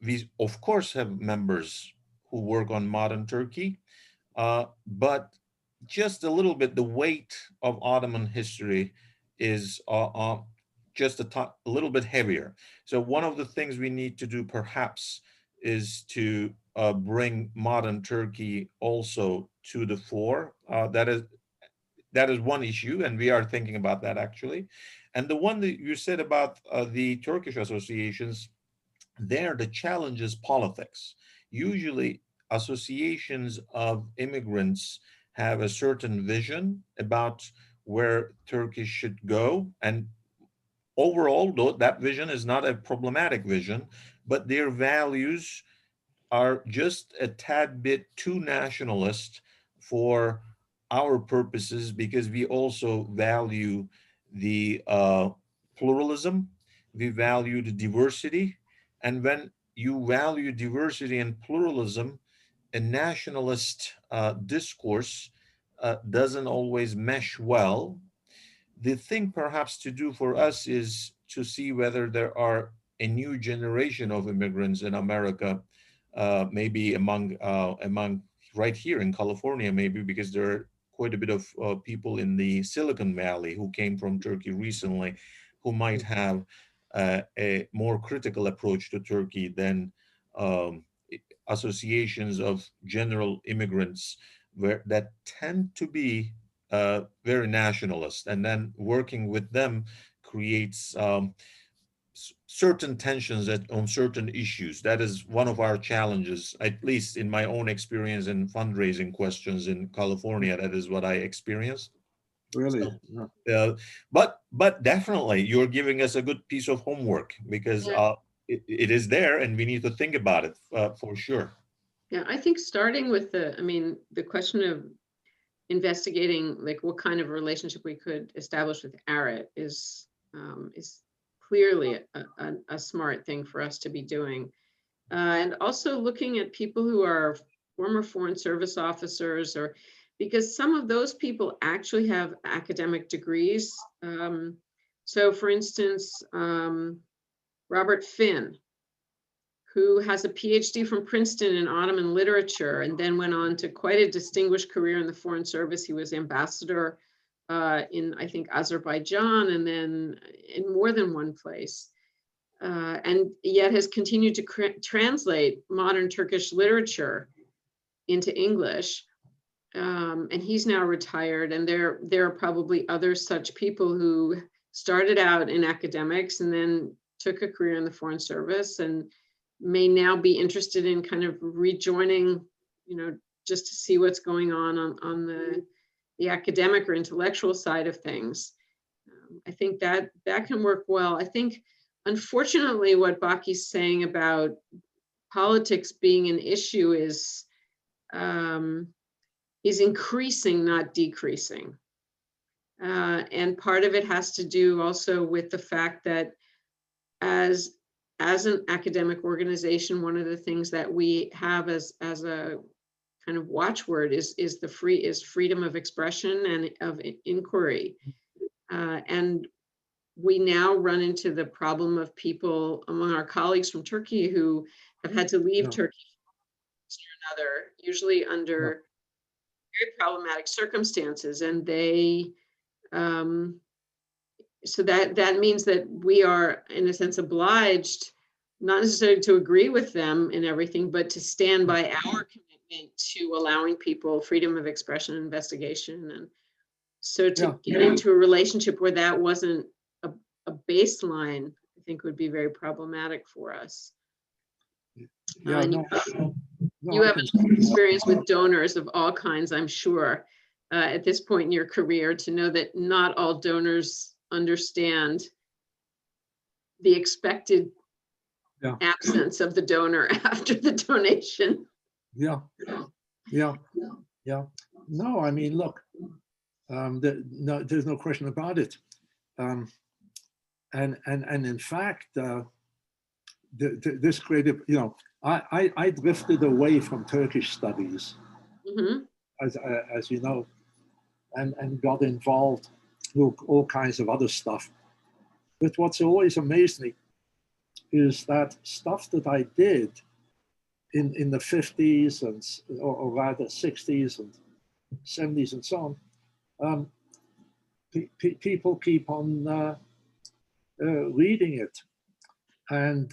we, of course, have members who work on modern Turkey, but just a little bit, the weight of Ottoman history is just a little bit heavier. So one of the things we need to do perhaps is to bring modern Turkey also to the fore. That is one issue, and we are thinking about that actually. And the one that you said about the Turkish associations, there the challenge is politics. Usually associations of immigrants have a certain vision about where Turkey should go, and overall though that vision is not a problematic vision, but their values are just a tad bit too nationalist for our purposes, because we also value the pluralism, we value the diversity. And when you value diversity and pluralism, a nationalist discourse doesn't always mesh well. The thing perhaps to do for us is to see whether there are a new generation of immigrants in America, maybe among right here in California, maybe because there are quite a bit of people in the Silicon Valley who came from Turkey recently, who might have a more critical approach to Turkey than um, associations of general immigrants, where that tend to be very nationalist, and then working with them creates certain tensions on certain issues. That is one of our challenges, at least in my own experience in fundraising questions in California. That is what I experienced. Really? So, Yeah. but definitely you're giving us a good piece of homework, because Yeah. it is there and we need to think about it for sure. Yeah, I think starting with the question of investigating like what kind of relationship we could establish with Arat is clearly a smart thing for us to be doing. And also looking at people who are former Foreign Service officers, or because some of those people actually have academic degrees. So for instance, Robert Finn, who has a PhD from Princeton in Ottoman literature, and then went on to quite a distinguished career in the Foreign Service. He was ambassador in, I think, Azerbaijan, and then in more than one place. And yet has continued to translate modern Turkish literature into English. And he's now retired, and there are probably other such people who started out in academics and then took a career in the Foreign Service and may now be interested in kind of rejoining, just to see what's going on the academic or intellectual side of things. I think that can work well. I think, unfortunately, what Baki's saying about politics being an issue is increasing, not decreasing. And part of it has to do also with the fact that as an academic organization, one of the things that we have as a kind of watchword is freedom of expression and of inquiry. And we now run into the problem of people among our colleagues from Turkey who have had to leave Turkey or another, usually under very problematic circumstances, and they so that means that we are, in a sense, obliged, not necessarily to agree with them in everything, but to stand by our commitment to allowing people freedom of expression and investigation. And so to get into a relationship where that wasn't a baseline, I think would be very problematic for us. Yeah, you have experience with donors of all kinds, I'm sure, at this point in your career, to know that not all donors understand the expected absence of the donor after the donation. Yeah. No, I mean, look, No, there's no question about it. And in fact, this creative, I drifted away from Turkish studies, Mhm. as you know, and got involved with all kinds of other stuff. But what's always amazed me is that stuff that I did in the 50s or rather 60s and 70s and so on, people keep on reading it. And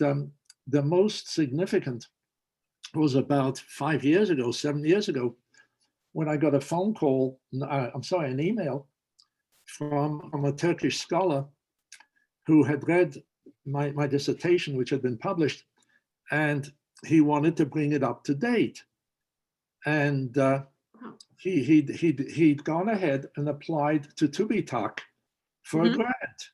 the most significant was about 5 years ago, 7 years ago, when I got a phone call, an email from a Turkish scholar who had read my dissertation, which had been published, and he wanted to bring it up to date. And he'd gone ahead and applied to TÜBİTAK for a grant.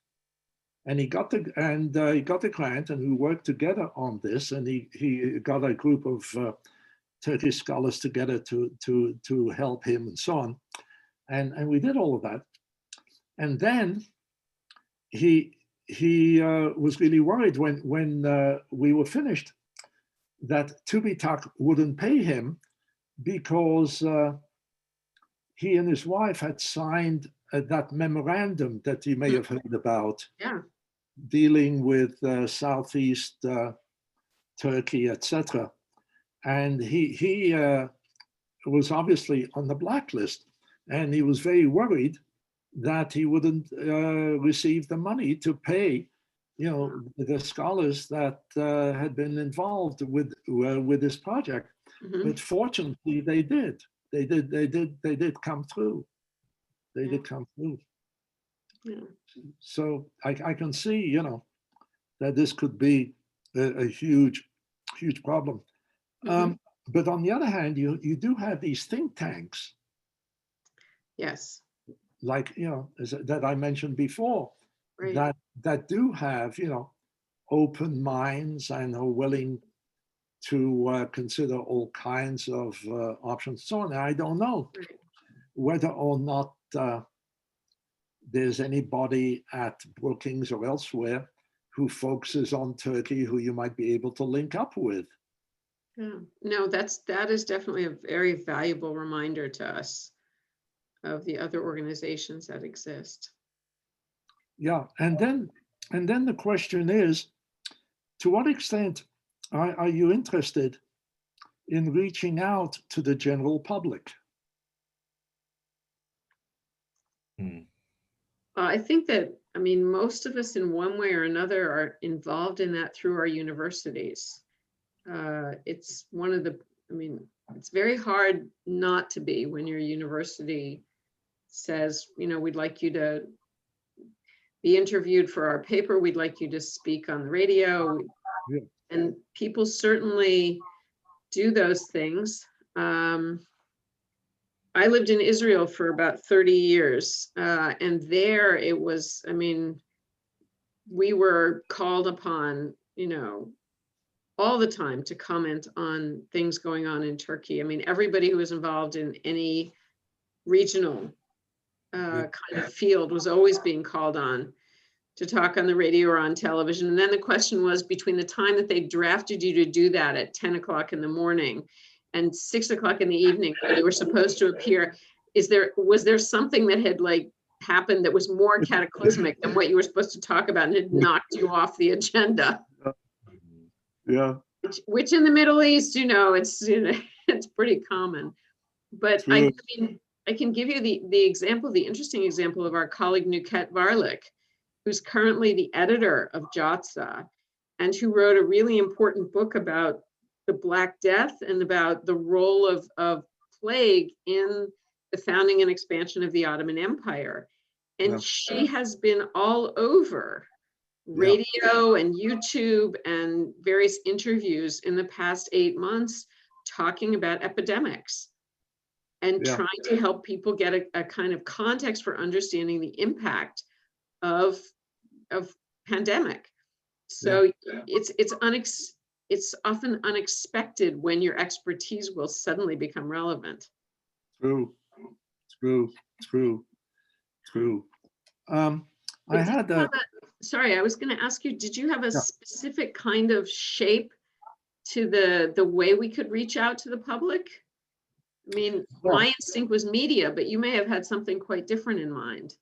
And he got the grant, and we worked together on this. And he got a group of Turkish scholars together to help him and so on. And we did all of that. And then he was really worried when we were finished that TÜBİTAK wouldn't pay him because he and his wife had signed that memorandum that you may have heard about, dealing with Southeast Turkey, etc. And he was obviously on the blacklist, and he was very worried that he wouldn't receive the money to pay, the scholars that had been involved with this project. But fortunately, they did. They did come through. They did come through. Yeah. So I can see, that this could be a huge problem. But on the other hand, you do have these think tanks. Yes. Like, that I mentioned before, Right. that do have, open minds and are willing to consider all kinds of options. So on. I don't know whether or not there's anybody at Brookings or elsewhere who focuses on Turkey who you might be able to link up with. Yeah. No, that is definitely a very valuable reminder to us of the other organizations that exist. Yeah, and then the question is, to what extent are you interested in reaching out to the general public? I think that, most of us in one way or another are involved in that through our universities. It's one of the, it's very hard not to be when your university says, we'd like you to be interviewed for our paper, we'd like you to speak on the radio. Yeah. And people certainly do those things. I lived in Israel for about 30 years, and there it was, we were called upon, all the time to comment on things going on in Turkey. Everybody who was involved in any regional kind of field was always being called on to talk on the radio or on television. And then the question was, between the time that they drafted you to do that at 10 o'clock in the morning and 6 o'clock in the evening when you were supposed to appear, was there something that had happened that was more cataclysmic than what you were supposed to talk about and had knocked you off the agenda? Yeah. Which in the Middle East, it's pretty common. But I can give you the example, the interesting example of our colleague Nuket Varlik, who's currently the editor of OTSA, and who wrote a really important book about the Black Death and about the role of plague in the founding and expansion of the Ottoman Empire. And she has been all over radio and YouTube and various interviews in the past 8 months talking about epidemics and trying to help people get a kind of context for understanding the impact of pandemic. So it's often unexpected when your expertise will suddenly become relevant. True. true. I But did had you a, have sorry, I was going to ask you, did you have a Yeah. specific kind of shape to the way we could reach out to the public? I mean, Well- my instinct was media, but you may have had something quite different in mind.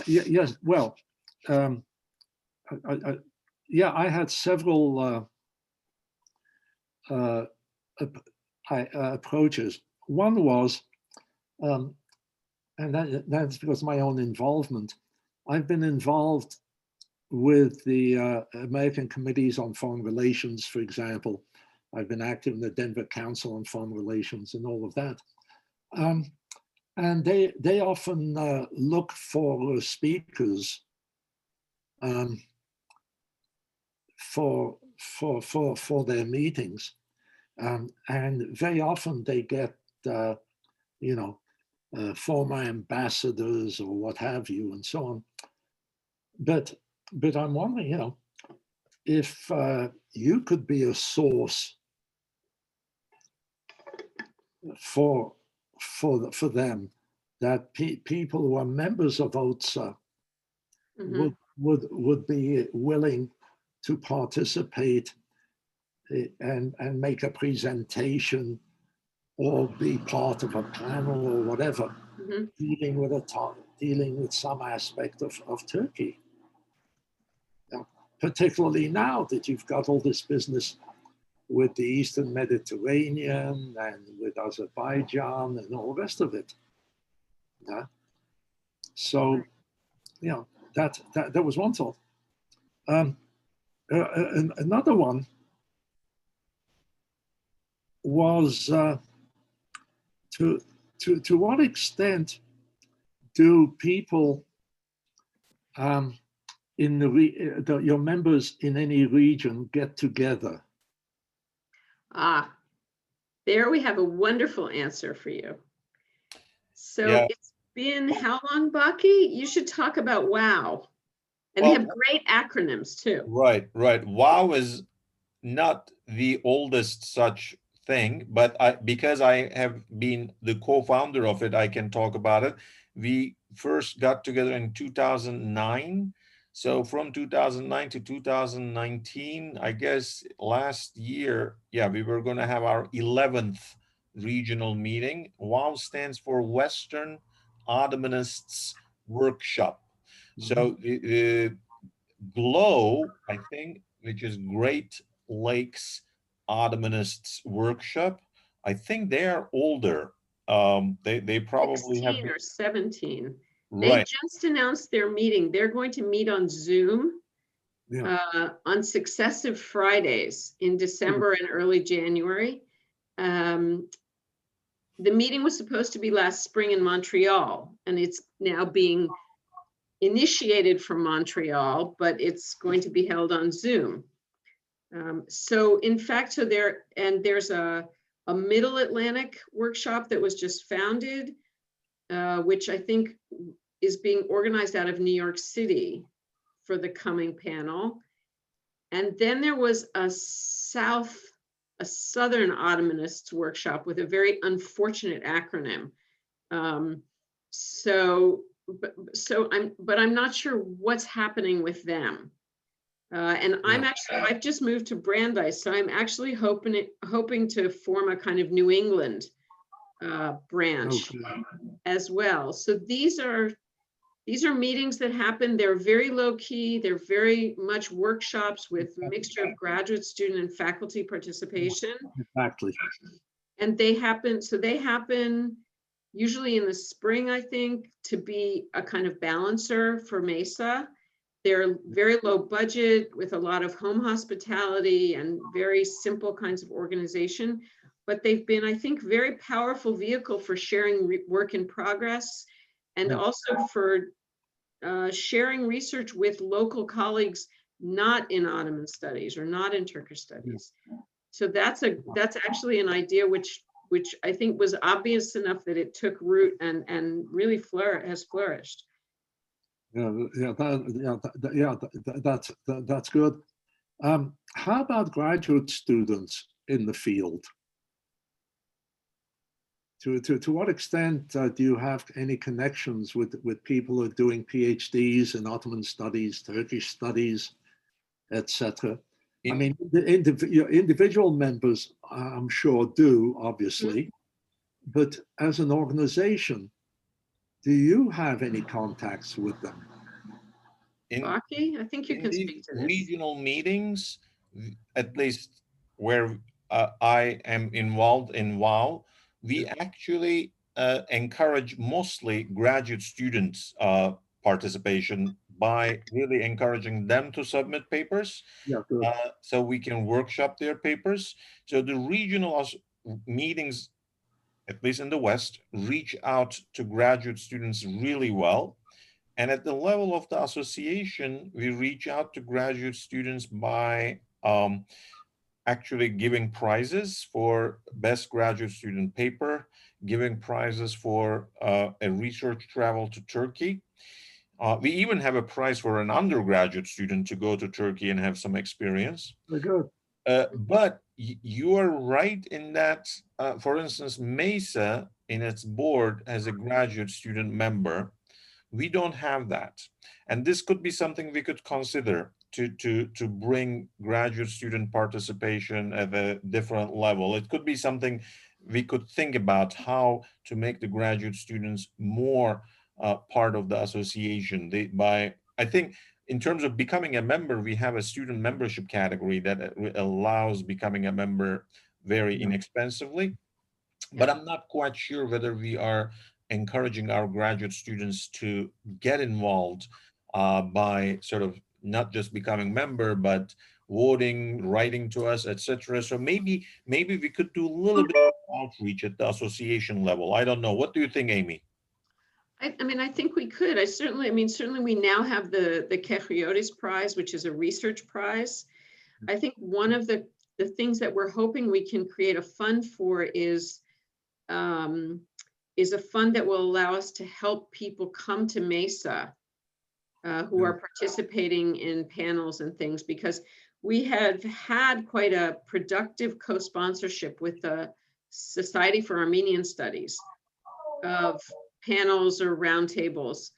yes, well, yeah, I had several approaches. One was, and that's because of my own involvement. I've been involved with the American Committees on Foreign Relations, for example. I've been active in the Denver Council on Foreign Relations and all of that. And they often look for speakers for their meetings, and very often they get former ambassadors or what have you, and so on. But I'm wondering, if you could be a source for them, that people who are members of OTSA Mhm. would be willing to participate and make a presentation or be part of a panel or whatever, Mhm. dealing with some aspect of Turkey. Particularly now that you've got all this business with the Eastern Mediterranean and with Azerbaijan and all the rest of it. Yeah. So, that was one thought. Another one was to what extent do people in your members in any region get together? There we have a wonderful answer for you. So Yeah. it's been how long, Baki? You should talk about WOW. And they Well- have great acronyms too. Right. WOW is not the oldest such thing, but because I have been the co-founder of it, I can talk about it. We first got together in 2009. So from 2009 to 2019, I guess last year, we were going to have our 11th regional meeting. WOW stands for Western Ottomanists Workshop. So GLOW, I think, which is Great Lakes Ottomanists Workshop, I think they are older. They probably have 16 or 17. They right. just announced their meeting. They're going to meet on Zoom on successive Fridays in December and early January. The meeting was supposed to be last spring in Montreal, and it's now being initiated from Montreal, but it's going to be held on Zoom. So in fact, there's a Middle Atlantic workshop that was just founded, which I think is being organized out of New York City for the coming panel. And then there was a Southern Ottomanists workshop with a very unfortunate acronym. But I'm not sure what's happening with them. And I've just moved to Brandeis, so I'm actually hoping to form a kind of New England branch as well. So these are meetings that happen. They're very low key. They're very much workshops with a mixture of graduate student and faculty participation. Exactly. And they happen usually in the spring, I think, to be a kind of balancer for MESA. They're very low budget with a lot of home hospitality and very simple kinds of organization. But they've been, I think, very powerful vehicle for sharing work in progress and also for sharing research with local colleagues not in Ottoman studies or not in Turkish studies. So that's actually an idea which I think was obvious enough that it took root and really has flourished. That's good. How about graduate students in the field? To what extent do you have any connections with people who are doing PhDs in Ottoman studies, Turkish studies, etc.? I mean, your individual members, I'm sure, do, obviously, but as an organization, do you have any contacts with them? Baki, I think you In can these speak to this. regional meetings, at least where I am involved in WOW, we actually encourage mostly graduate students participation by really encouraging them to submit papers. Yeah, good. So we can workshop their papers. So the regional meetings, at least in the West, reach out to graduate students really well. And at the level of the association, we reach out to graduate students by actually giving prizes for best graduate student paper, giving prizes for a research travel to Turkey. We even have a prize for an undergraduate student to go to Turkey and have some experience. Very good. But you are right in that, for instance, MESA in its board has a graduate student member. We don't have that. And this could be something we could consider to bring graduate student participation at a different level. It could be something we could think about, how to make the graduate students more part of the association. I think in terms of becoming a member, we have a student membership category that allows becoming a member very inexpensively. But I'm not quite sure whether we are encouraging our graduate students to get involved by sort of not just becoming member, but voting, writing to us, etc. So maybe we could do a little bit of outreach at the association level. I don't know. What do you think, Amy? I mean, I think we could. Certainly we now have the Kechriotis Prize, which is a research prize. I think one of the things that we're hoping we can create a fund for is a fund that will allow us to help people come to MESA who are participating in panels and things, because we have had quite a productive co-sponsorship with the Society for Armenian Studies of panels or roundtables.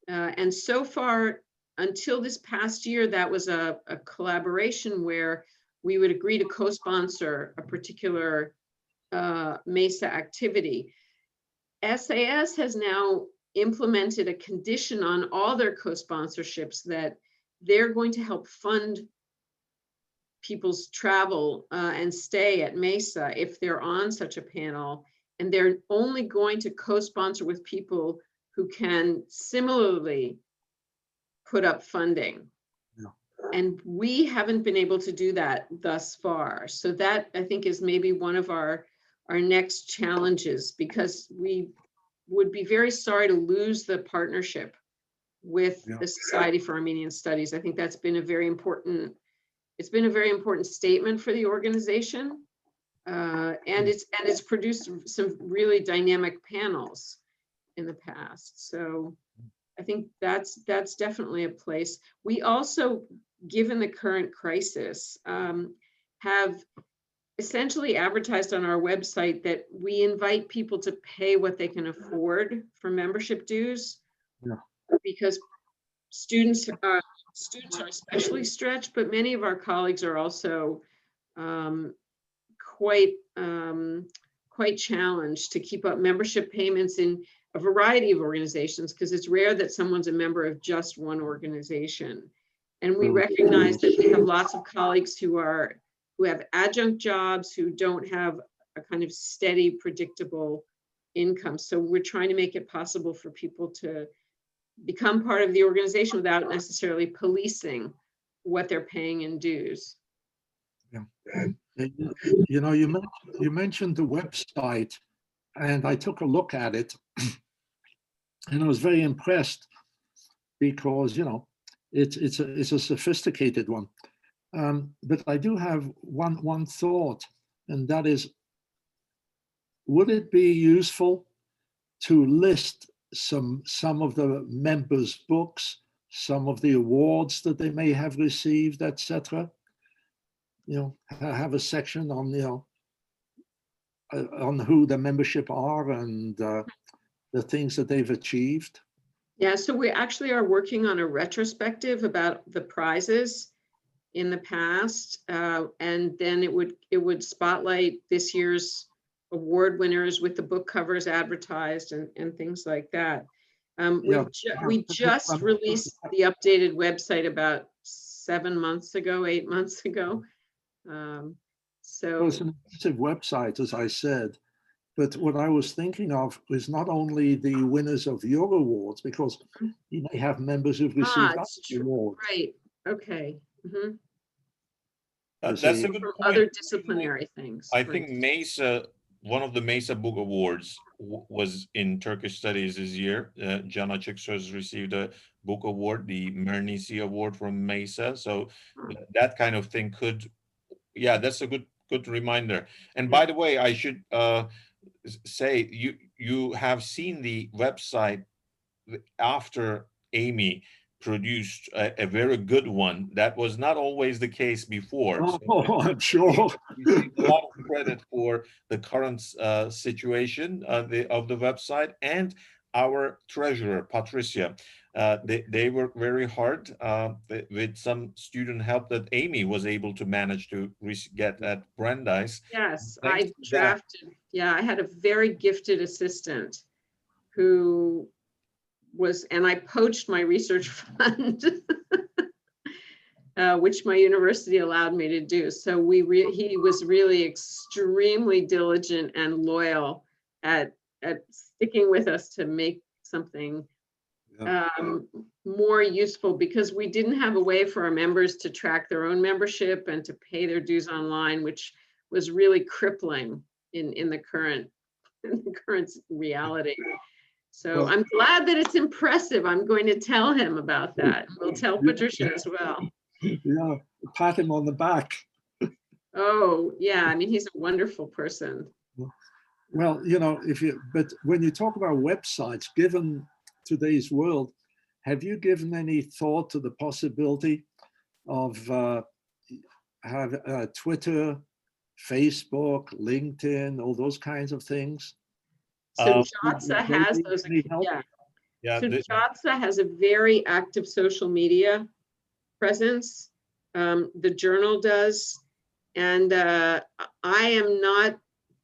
And so far, until this past year, that was a collaboration where we would agree to co-sponsor a particular MESA activity. SAS has now implemented a condition on all their co-sponsorships that they're going to help fund people's travel and stay at MESA if they're on such a panel. And they're only going to co-sponsor with people who can similarly put up funding. And we haven't been able to do that thus far. So that, I think, is maybe one of our next challenges, because we would be very sorry to lose the partnership with the Society for Armenian Studies. I think that's been a very important, it's been a very important statement for the organization. And it's produced some really dynamic panels in the past. So I think that's definitely a place. We also, given the current crisis, have essentially advertised on our website that we invite people to pay what they can afford for membership dues, because students are especially stretched, but many of our colleagues are also quite challenged to keep up membership payments in a variety of organizations, because it's rare that someone's a member of just one organization. And we recognize that we have lots of colleagues who have adjunct jobs, who don't have a kind of steady, predictable income. So we're trying to make it possible for people to become part of the organization without necessarily policing what they're paying in dues. You know, you mentioned the website, and I took a look at it, and I was very impressed, because it's a sophisticated one. But I do have one thought, and that is, would it be useful to list some of the members' books, some of the awards that they may have received, etc.? Have a section on on who the membership are and the things that they've achieved? Yeah, so we actually are working on a retrospective about the prizes in the past, and then it would spotlight this year's award winners with the book covers advertised and things like that. We just released the updated website about 7 months ago, 8 months ago. So it's an impressive website, as I said. But what I was thinking of was not only the winners of your awards, because you may have members who've received other awards. Right. Okay. Mm-hmm. That's a good From point. Other disciplinary things. I think Mesa, one of the Mesa Book Awards was in Turkish Studies this year. Can Açıksöz received a book award, the Mernisi Award from Mesa. So that kind of thing could, yeah, that's a good reminder. And by the way, I should say you have seen the website after Amy produced a very good one. That was not always the case before. Oh, so I'm sure. we take a lot of credit for the current situation of the website, and our treasurer, Patricia. They worked very hard with some student help that Amy was able to manage to get at Brandeis. Yes, I drafted. Yeah, I had a very gifted assistant who was, and I poached my research fund, which my university allowed me to do. So he was really extremely diligent and loyal at sticking with us to make something more useful, because we didn't have a way for our members to track their own membership and to pay their dues online, which was really crippling in the current reality. So I'm glad that it's impressive. I'm going to tell him about that. We'll tell Patricia as well. Yeah, pat him on the back. Oh, yeah. I mean, he's a wonderful person. Well, but when you talk about websites, given today's world, have you given any thought to the possibility of Twitter, Facebook, LinkedIn, all those kinds of things? So JOTSA has those. So JOTSA has a very active social media presence. The journal does, and I am not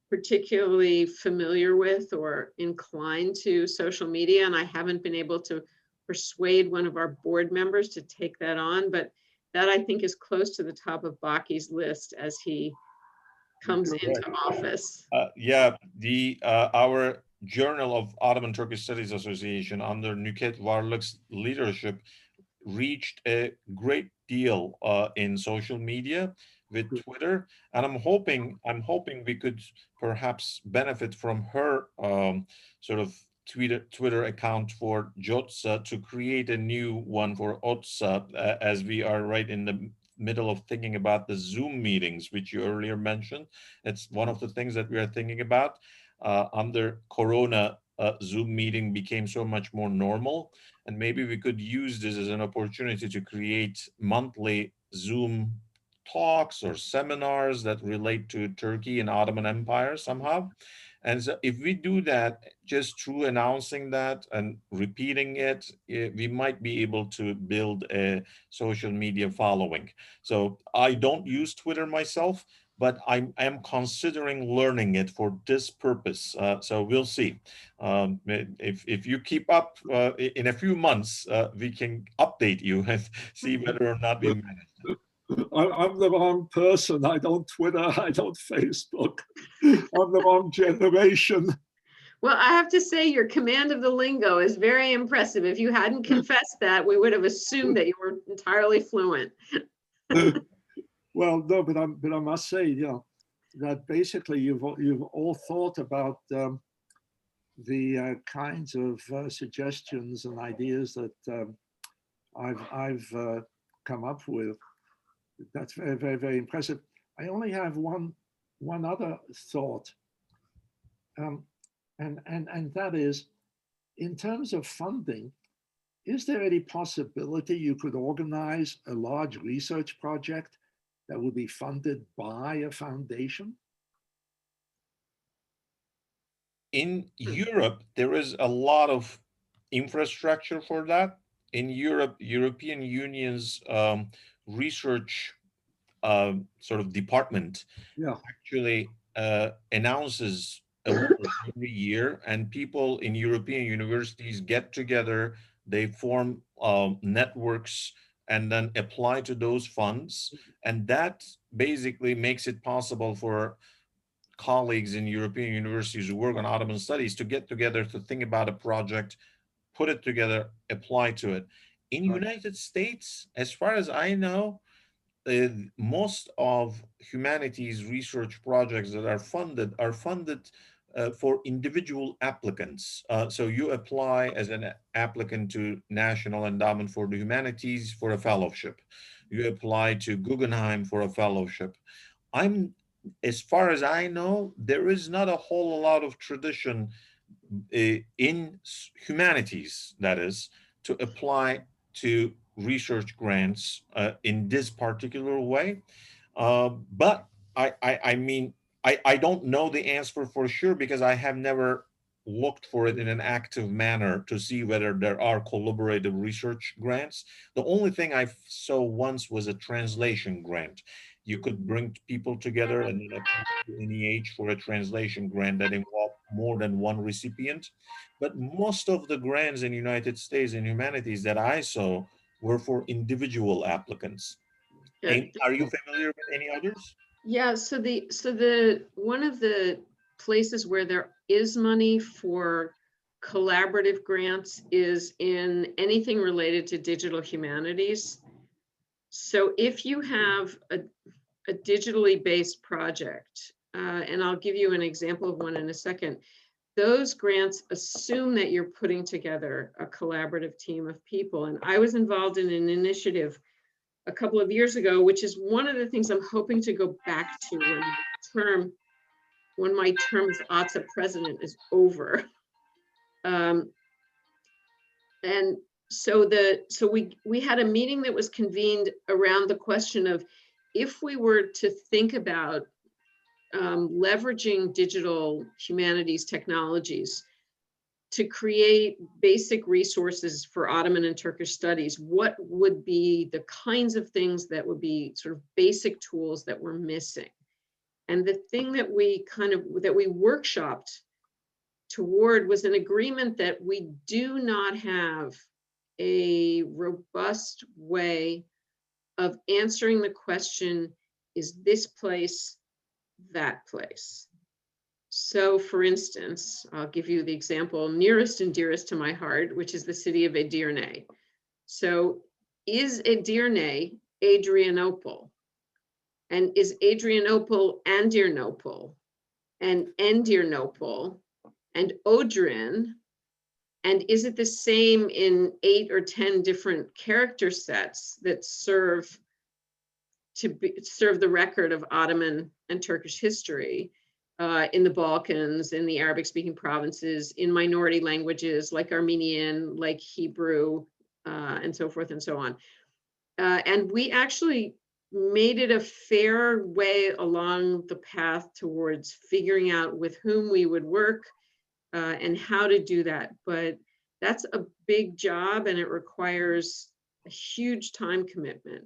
particularly familiar with or inclined to social media, and I haven't been able to persuade one of our board members to take that on, but that I think is close to the top of Baki's list as he comes into office. Our Journal of Ottoman Turkish Studies Association under Nükhet Varlık's leadership reached a great deal in social media with Twitter, and I'm hoping we could perhaps benefit from her sort of Twitter account for JOTSA to create a new one for OTSA, as we are right in the middle of thinking about the Zoom meetings, which you earlier mentioned. It's one of the things that we are thinking about. Under Corona, Zoom meeting became so much more normal, and maybe we could use this as an opportunity to create monthly Zoom talks or seminars that relate to Turkey and Ottoman Empire somehow. And so if we do that, just through announcing that and repeating it, we might be able to build a social media following. So I don't use Twitter myself, but I am considering learning it for this purpose. So we'll see. If you keep up, in a few months, we can update you and see whether or not we managed it. I'm the wrong person. I don't Twitter, I don't Facebook. I'm the wrong generation. Well, I have to say your command of the lingo is very impressive. If you hadn't confessed that, we would have assumed that you were entirely fluent. Well, no, but I must say, that basically you've all thought about the kinds of suggestions and ideas that I've come up with. That's very, very, very impressive. I only have one other thought, and that is, in terms of funding, is there any possibility you could organize a large research project that would be funded by a foundation? in Europe, there is a lot of infrastructure for that. In Europe, European Union's research sort of department Yeah. actually announces awards every year, and people in European universities get together, they form networks and then apply to those funds. And that basically makes it possible for colleagues in European universities who work on Ottoman studies to get together to think about a project, put it together, apply to it. In Right. United States, as far as I know, uh, most of humanities research projects that are funded for individual applicants. So you apply as an applicant to National Endowment for the Humanities for a fellowship. You apply to Guggenheim for a fellowship. I'm, as far as I know, there is not a whole lot of tradition in humanities, that is, to apply to research grants in this particular way. But I mean, I don't know the answer for sure because I have never looked for it in an active manner to see whether there are collaborative research grants. The only thing I saw once was a translation grant. You could bring people together and then apply to NEH for a translation grant that involved more than one recipient. But most of the grants in United States in humanities that I saw were for individual applicants. Yeah, Are you familiar with any others? yeah, so the one of the places where there is money for collaborative grants is in anything related to digital humanities. So if you have a digitally based project, and I'll give you an example of one in a second, those grants assume that you're putting together a collaborative team of people. And I was involved in an initiative a couple of years ago, which is one of the things I'm hoping to go back to when my term as OTSA president is over. And so we had a meeting that was convened around the question of if we were to think about leveraging digital humanities technologies to create basic resources for Ottoman and Turkish studies, what would be the kinds of things that would be sort of basic tools that we're missing? And the thing that we workshopped toward was an agreement that we do not have a robust way of answering the question, is this place that place? So for instance, I'll give you the example nearest and dearest to my heart, which is the city of Edirne. So is Edirne Adrianople? And is Adrianople Andirnople and Endirnople and Odrin? And is it the same in 8 or 10 different character sets that serve the record of Ottoman and Turkish history in the Balkans, in the Arabic-speaking provinces, in minority languages like Armenian, like Hebrew, and so forth and so on. And we actually made it a fair way along the path towards figuring out with whom we would work and how to do that. But that's a big job and it requires a huge time commitment.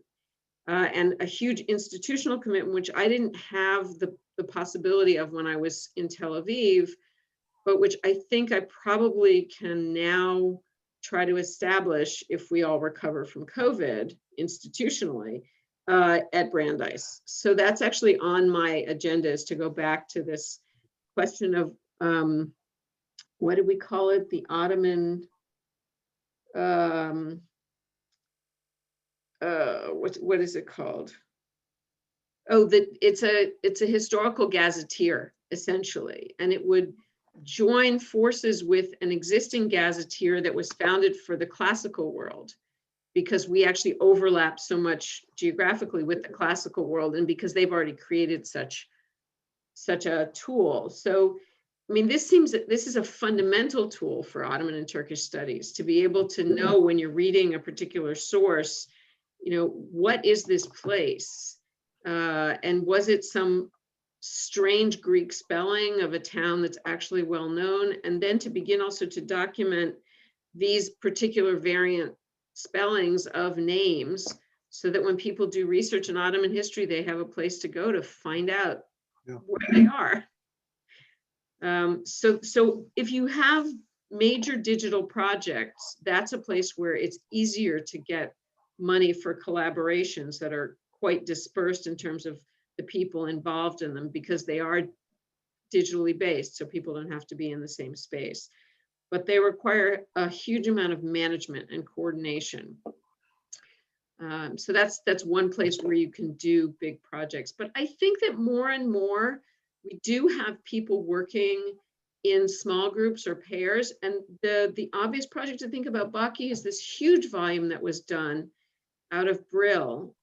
And a huge institutional commitment, which I didn't have the possibility of when I was in Tel Aviv, but which I think I probably can now try to establish if we all recover from COVID institutionally at Brandeis. So that's actually on my agenda, is to go back to this question of, what do we call it? The Ottoman, what is it called? Oh, it's a historical gazetteer, essentially, and it would join forces with an existing gazetteer that was founded for the classical world, because we actually overlap so much geographically with the classical world, and because they've already created such a tool. So, I mean, this is a fundamental tool for Ottoman and Turkish studies, to be able to know when you're reading a particular source, you know, what is this place? And was it some strange Greek spelling of a town that's actually well known, and then to begin also to document these particular variant spellings of names so that when people do research in Ottoman history, they have a place to go to find out where they are. So if you have major digital projects, that's a place where it's easier to get money for collaborations that are quite dispersed in terms of the people involved in them, because they are digitally based, so people don't have to be in the same space. But they require a huge amount of management and coordination. So that's one place where you can do big projects. But I think that more and more, we do have people working in small groups or pairs. And the obvious project to think about, Baki, is this huge volume that was done out of Brill.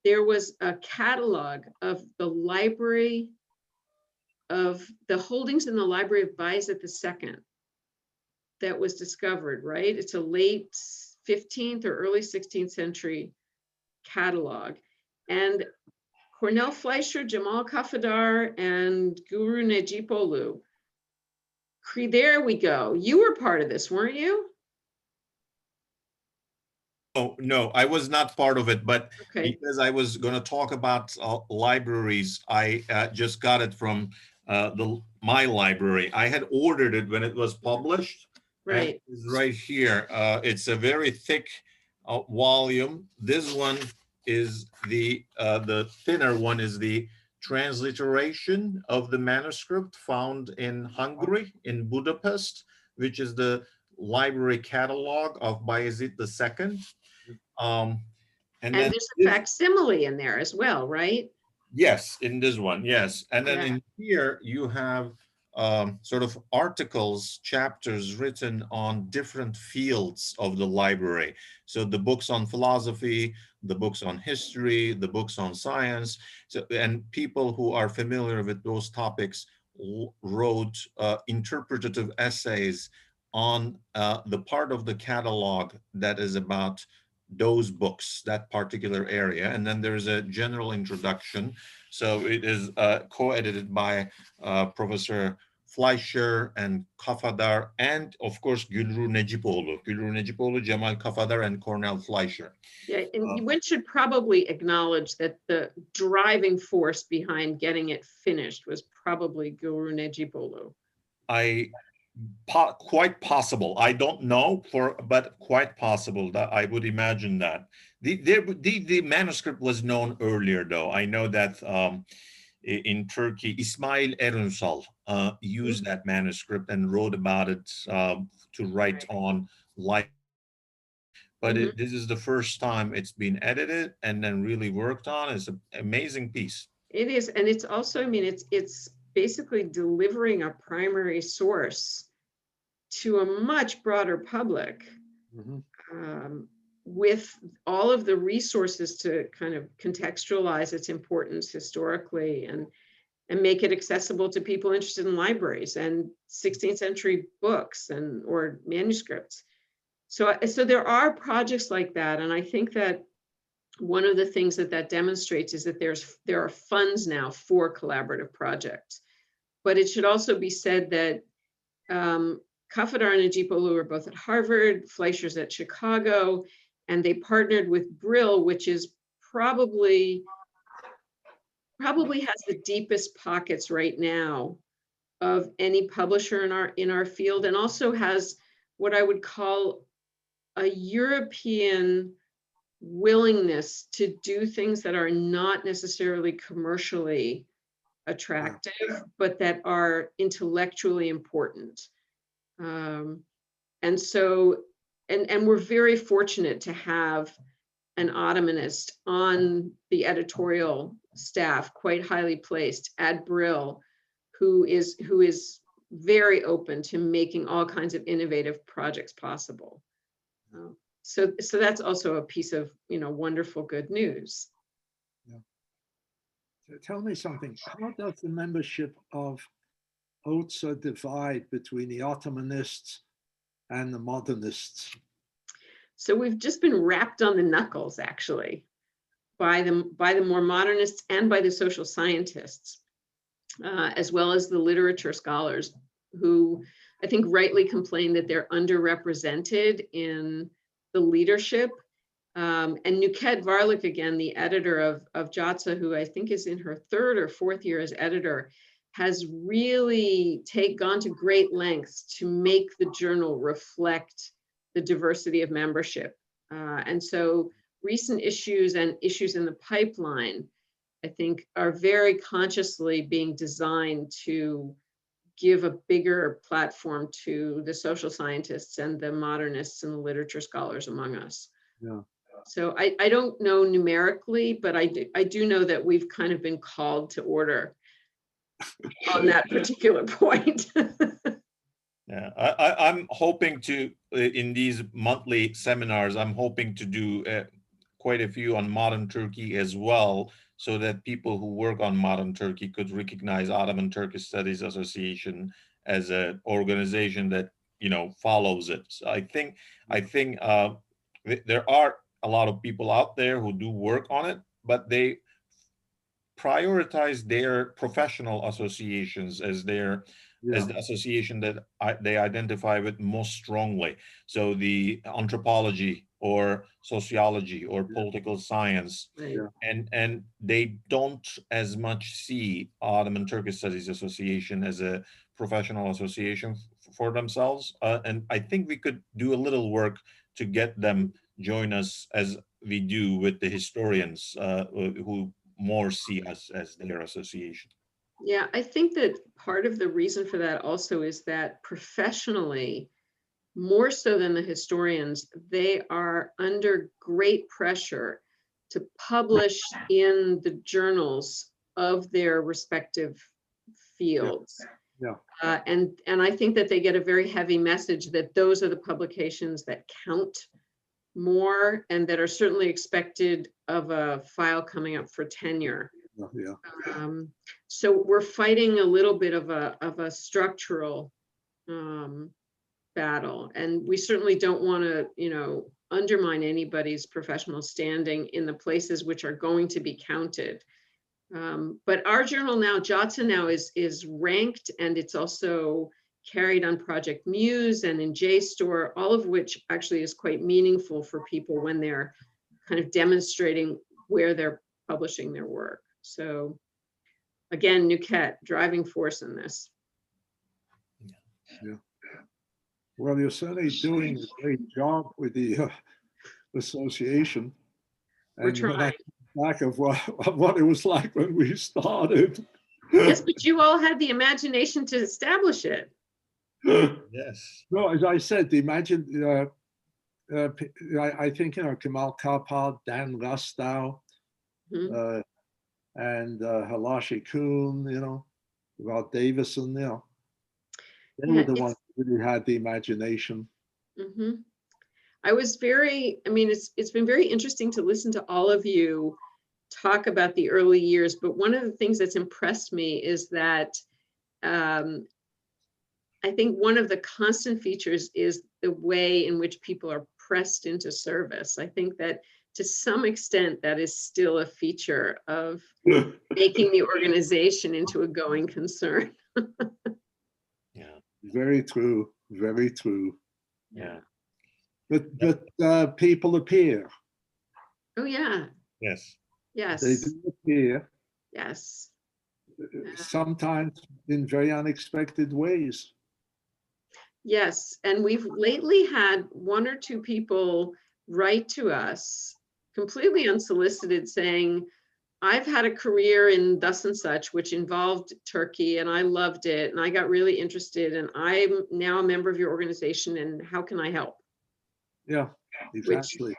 There was a catalog of the library, of the holdings in the Library of Bayezid II that was discovered, right? It's a late 15th or early 16th century catalog. And Cornel Fleischer, Jamal Kafadar, and Guru Necipoglu. There we go. You were part of this, weren't you? Oh, no, I was not part of it, but Okay. because I was going to talk about libraries, I just got it from my library. I had ordered it when it was published. Right. It's right here. It's a very thick volume. This one is the thinner one is the transliteration of the manuscript found in Hungary, in Budapest, which is the library catalog of Bayezid II. And then there's a facsimile in there as well, right? yes, in this one, yes. And then in here you have sort of articles, chapters written on different fields of the library. So the books on philosophy, the books on history, the books on science. So, and people who are familiar with those topics wrote interpretative essays on the part of the catalog that is about those books, that particular area. And then there's a general introduction. So it is co-edited by Professor Fleischer and Kafadar, and of course, Gülru Necipoglu, Cemal Kafadar, and Cornel Fleischer. Yeah, and one should probably acknowledge that the driving force behind getting it finished was probably Gülru Necipoglu. Quite possible. I don't know, but quite possible that I would imagine that. The manuscript was known earlier, though. I know that in Turkey, Ismail Erunsal used that manuscript and wrote about it to write on life. But this is the first time it's been edited and then really worked on. It's an amazing piece. It is, and it's also, I mean, it's basically delivering a primary source to a much broader public, with all of the resources to kind of contextualize its importance historically and make it accessible to people interested in libraries and 16th century books and or manuscripts. So there are projects like that, and I think that one of the things that demonstrates is that there are funds now for collaborative projects. But it should also be said that Kafadar and Necipoglu are both at Harvard, Fleischer's at Chicago, and they partnered with Brill, which is probably has the deepest pockets right now of any publisher in our field, and also has what I would call a European willingness to do things that are not necessarily commercially attractive, but that are intellectually important. And so, and we're very fortunate to have an Ottomanist on the editorial staff, quite highly placed at Brill, who is very open to making all kinds of innovative projects possible. So that's also a piece of, wonderful good news. Yeah. So tell me something. How does the membership of OTSA divide between the Ottomanists and the modernists? So we've just been wrapped on the knuckles, actually. by the more modernists and by the social scientists, as well as the literature scholars, who I think rightly complain that they're underrepresented in the leadership. And Nuket Varlik, again, the editor of JOTSA, who I think is in her 3rd or 4th year as editor, has really gone to great lengths to make the journal reflect the diversity of membership. And so recent issues and issues in the pipeline, I think, are very consciously being designed to give a bigger platform to the social scientists and the modernists and the literature scholars among us. Yeah. So I don't know numerically, but I do know that we've kind of been called to order on that particular point. Yeah, I'm hoping to, in these monthly seminars, I'm hoping to do quite a few on modern Turkey as well, so that people who work on modern Turkey could recognize Ottoman and Turkish Studies Association as an organization that, you know, follows it. So I think there are a lot of people out there who do work on it, but they prioritize their professional associations as their as the association that they identify with most strongly. So the anthropology or sociology or political science, Right. and they don't as much see Ottoman Turkish Studies Association as a professional association for themselves. And I think we could do a little work to get them join us as we do with the historians who more see us as their association. Yeah, I think that part of the reason for that also is that professionally, more so than the historians, they are under great pressure to publish in the journals of their respective fields. Yeah. And I think that they get a very heavy message that those are the publications that count more and that are certainly expected of a file coming up for tenure. Yeah. So we're fighting a little bit of a structural battle, and we certainly don't want to, you know, undermine anybody's professional standing in the places which are going to be counted. But our journal now, JOTSA now, is ranked, and it's also carried on Project Muse and in JSTOR, all of which actually is quite meaningful for people when they're kind of demonstrating where they're publishing their work. So again, Nuket, driving force in this. Yeah. Well, you're certainly doing a great job with the association. We're And when I trying. think back of what it was like when we started. Yes, but you all had the imagination to establish it. Yes. No, as I said, imagine, I think, you know, Kemal Karpal, Dan Rastow, Mhm. and Halashi Kuhn, you know, Rod Davison, you know. They Yeah, were the ones who really had the imagination. Mhm. I was very, I mean, it's been very interesting to listen to all of you talk about the early years, but one of the things that's impressed me is that I think one of the constant features is the way in which people are pressed into service. I think that to some extent that is still a feature of making the organization into a going concern. Yeah. Very true, very true. Yeah. But people appear. Oh yeah. Yes. Yes. They do appear, Yes. sometimes in very unexpected ways. Yes, and we've lately had one or two people write to us completely unsolicited saying, I've had a career in thus and such, which involved Turkey, and I loved it, and I got really interested, and I'm now a member of your organization, and how can I help? Yeah, exactly. Which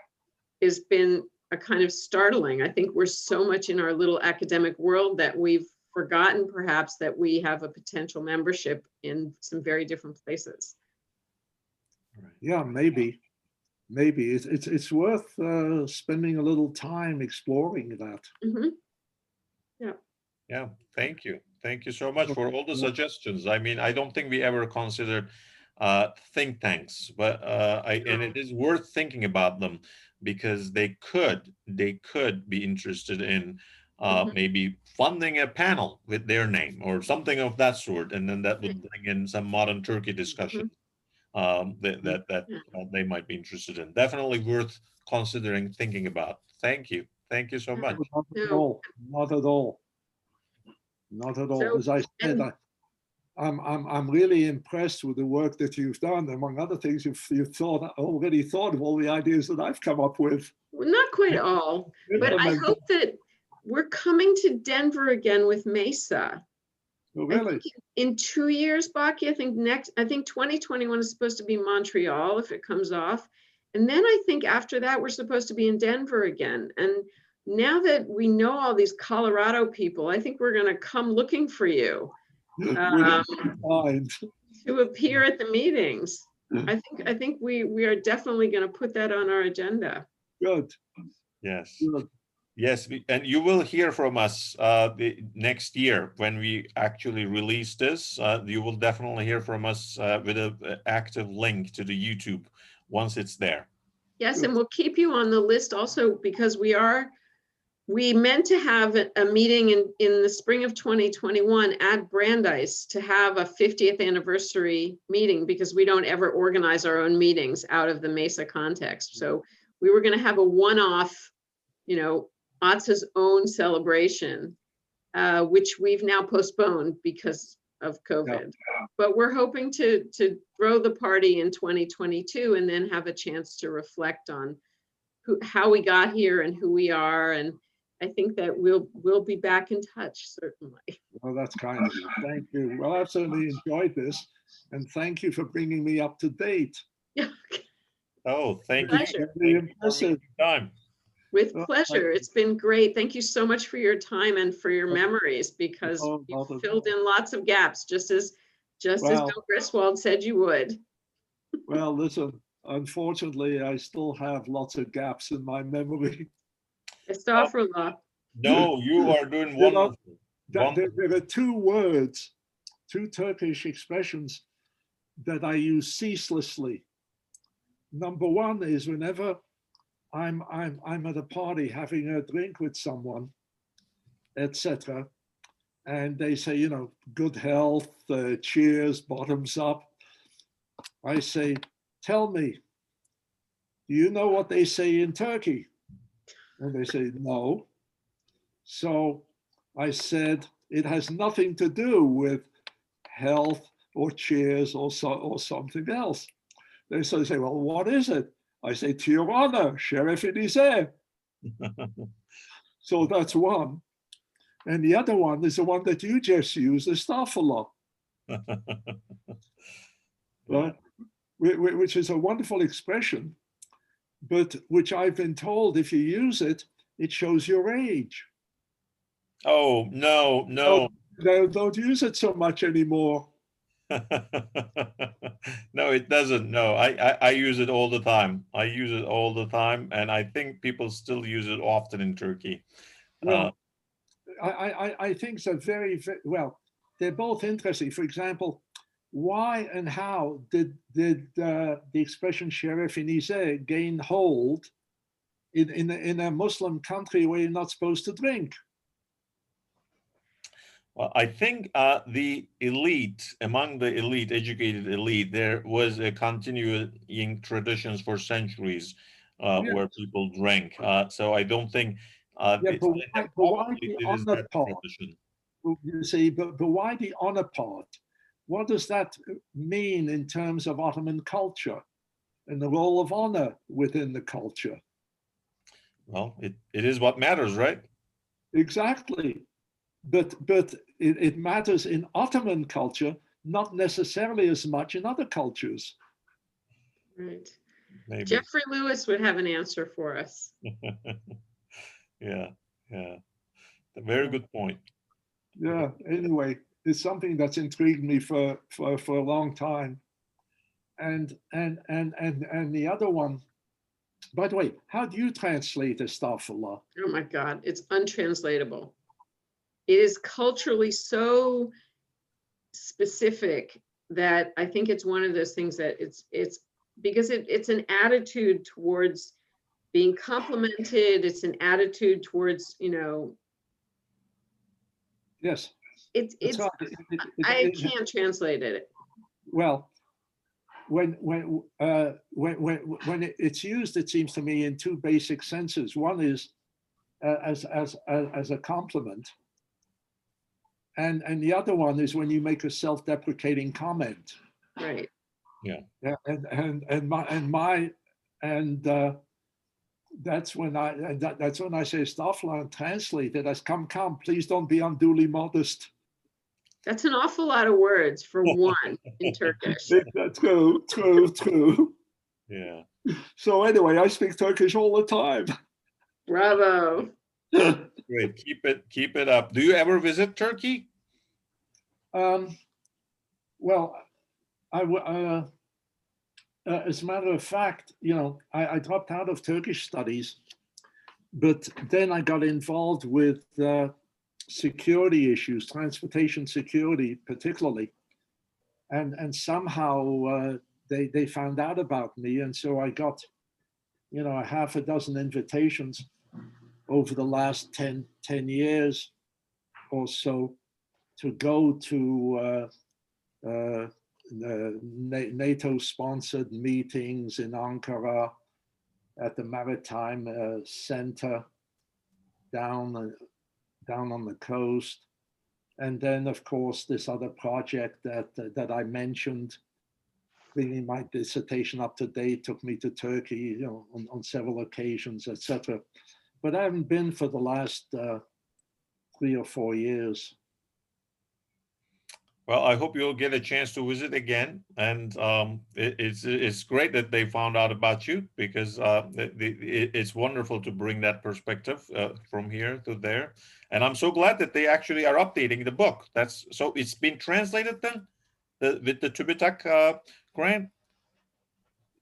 has been a kind of startling. I think we're so much in our little academic world that we've forgotten perhaps that we have a potential membership in some very different places. Yeah, maybe it's worth spending a little time exploring that. Mm-hmm. Yeah. Thank you so much for all the suggestions. I mean, I don't think we ever considered think tanks, but and it is worth thinking about them because they could be interested in maybe funding a panel with their name or something of that sort, and then that would bring in some modern Turkey discussion that they might be interested in. Definitely worth considering thinking about. Thank you so much. Not at all. Not at all. Not at all. So- As I said, I'm really impressed with the work that you've done. Among other things, you've already thought of all the ideas that I've come up with. Well, not quite all, but I hope that we're coming to Denver again with MESA. Oh, I really? think in 2 years, Baki, I think 2021 is supposed to be Montreal if it comes off. And then I think after that, we're supposed to be in Denver again. And now that we know all these Colorado people, I think we're going to come looking for you to appear at the meetings. I think we are definitely going to put that on our agenda. Good. Yes. Good. Yes, and you will hear from us the next year when we actually release this. You will definitely hear from us with an active link to the YouTube once it's there. Yes, and we'll keep you on the list also because we meant to have a meeting in the spring of 2021 at Brandeis to have a 50th anniversary meeting because we don't ever organize our own meetings out of the MESA context. So we were going to have a one-off, OTSA's own celebration, which we've now postponed because of COVID. Yeah. But we're hoping to throw the party in 2022 and then have a chance to reflect on how we got here and who we are. And I think that we'll be back in touch, certainly. Well, that's kind of you. Thank you. Well, I've certainly enjoyed this, and thank you for bringing me up to date. Yeah. Oh, thank you. Really impressive. Time. With pleasure. It's been great. Thank you so much for your time and for your memories because you filled in lots of gaps, just as Bill Griswold said you would. Well, listen, unfortunately, I still have lots of gaps in my memory. Astaghfirullah. No, you are doing wonderful. There are two Turkish expressions that I use ceaselessly. Number one is whenever I'm at a party having a drink with someone, etc., and they say, good health, cheers, bottoms up. I say, tell me, do you know what they say in Turkey? And they say, no. So I said, it has nothing to do with health or cheers or something else. They say, well, what is it? I say, to your honor, Szyliowicz. So that's one. And the other one is the one that you just used, astaghfirullah. Right? Which is a wonderful expression, but which I've been told if you use it, it shows your age. Oh, no. Don't use it so much anymore. No, it doesn't. No, I use it all the time. I use it all the time, and I think people still use it often in Turkey. Well, I think so. Very well. They're both interesting. For example, why and how did the expression Szyliowicz gain hold in a Muslim country where you're not supposed to drink? Well, I think the elite, among the elite, educated elite, there was a continuing traditions for centuries where people drank. So I don't think but why the honor part? You see, but why the honor part? What does that mean in terms of Ottoman culture and the role of honor within the culture? Well, it is what matters, right? Exactly. But it matters in Ottoman culture, not necessarily as much in other cultures. Right. Maybe. Jeffrey Lewis would have an answer for us. Yeah. A very good point. Yeah. Anyway, it's something that's intrigued me for a long time. And the other one, by the way, how do you translate astaghfirullah? Oh my God, it's untranslatable. It is culturally so specific that I think it's one of those things that it's because it's an attitude towards being complimented. It's an attitude towards, Yes. it's right. I can't translate it. Well, when it's used, it seems to me, in two basic senses. One is as a compliment, and the other one is when you make a self-deprecating comment. Right. Yeah. Yeah, that's when I say Staffland translated as come, please don't be unduly modest. That's an awful lot of words for one in Turkish. That's true. Yeah. So anyway, I speak Turkish all the time. Bravo. Great. Keep it up. Do you ever visit Turkey? Well, as a matter of fact, I dropped out of Turkish studies, but then I got involved with security issues, transportation security particularly, and somehow they found out about me, and so I got, a half a dozen invitations over the last 10 years or so to go to NATO-sponsored meetings in Ankara, at the Maritime Center down on the coast, and then of course this other project that I mentioned, bringing my dissertation up to date, took me to Turkey, on several occasions, etc. But I haven't been for the last 3 or 4 years. Well, I hope you'll get a chance to visit again, and it's great that they found out about you, because it's wonderful to bring that perspective from here to there, and I'm so glad that they actually are updating the book. So it's been translated then, with the TÜBİTAK grant.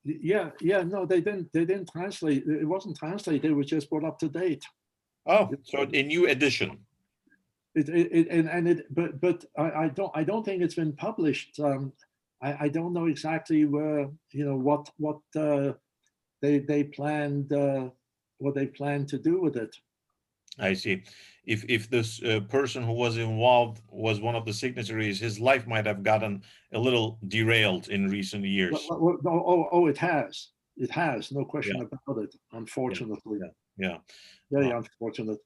Yeah, no, they didn't translate. It wasn't translated. It was just brought up to date. Oh, so a new edition. But I don't think it's been published. I don't know exactly where, what they planned to do with it. I see. If this person who was involved was one of the signatories, his life might have gotten a little derailed in recent years. It has. It has, no question about it, unfortunately. Yeah. Very unfortunate.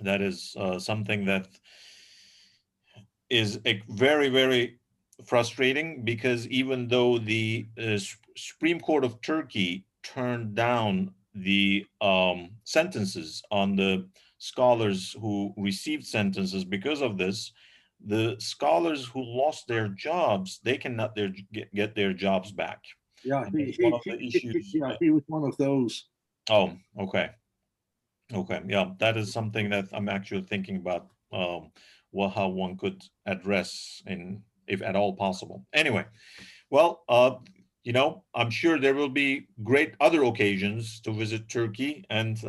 That is something that is very, very frustrating, because even though the Supreme Court of Turkey turned down the sentences on the scholars who received sentences because of this, the scholars who lost their jobs, they cannot get their jobs back. Yeah, he was one of those. Oh, okay. Okay, yeah, that is something that I'm actually thinking about, how one could address, if at all possible. Anyway, well, I'm sure there will be great other occasions to visit Turkey, and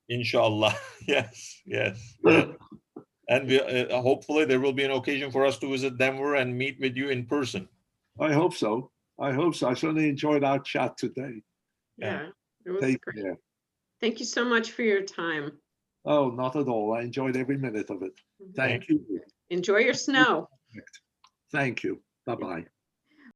inshallah, yes. And hopefully there will be an occasion for us to visit Denver and meet with you in person. I hope so. I certainly enjoyed our chat today. Yeah, it was Take great. care. Thank you so much for your time. Oh, not at all. I enjoyed every minute of it. Thank you. Enjoy your snow. Thank you. Bye-bye.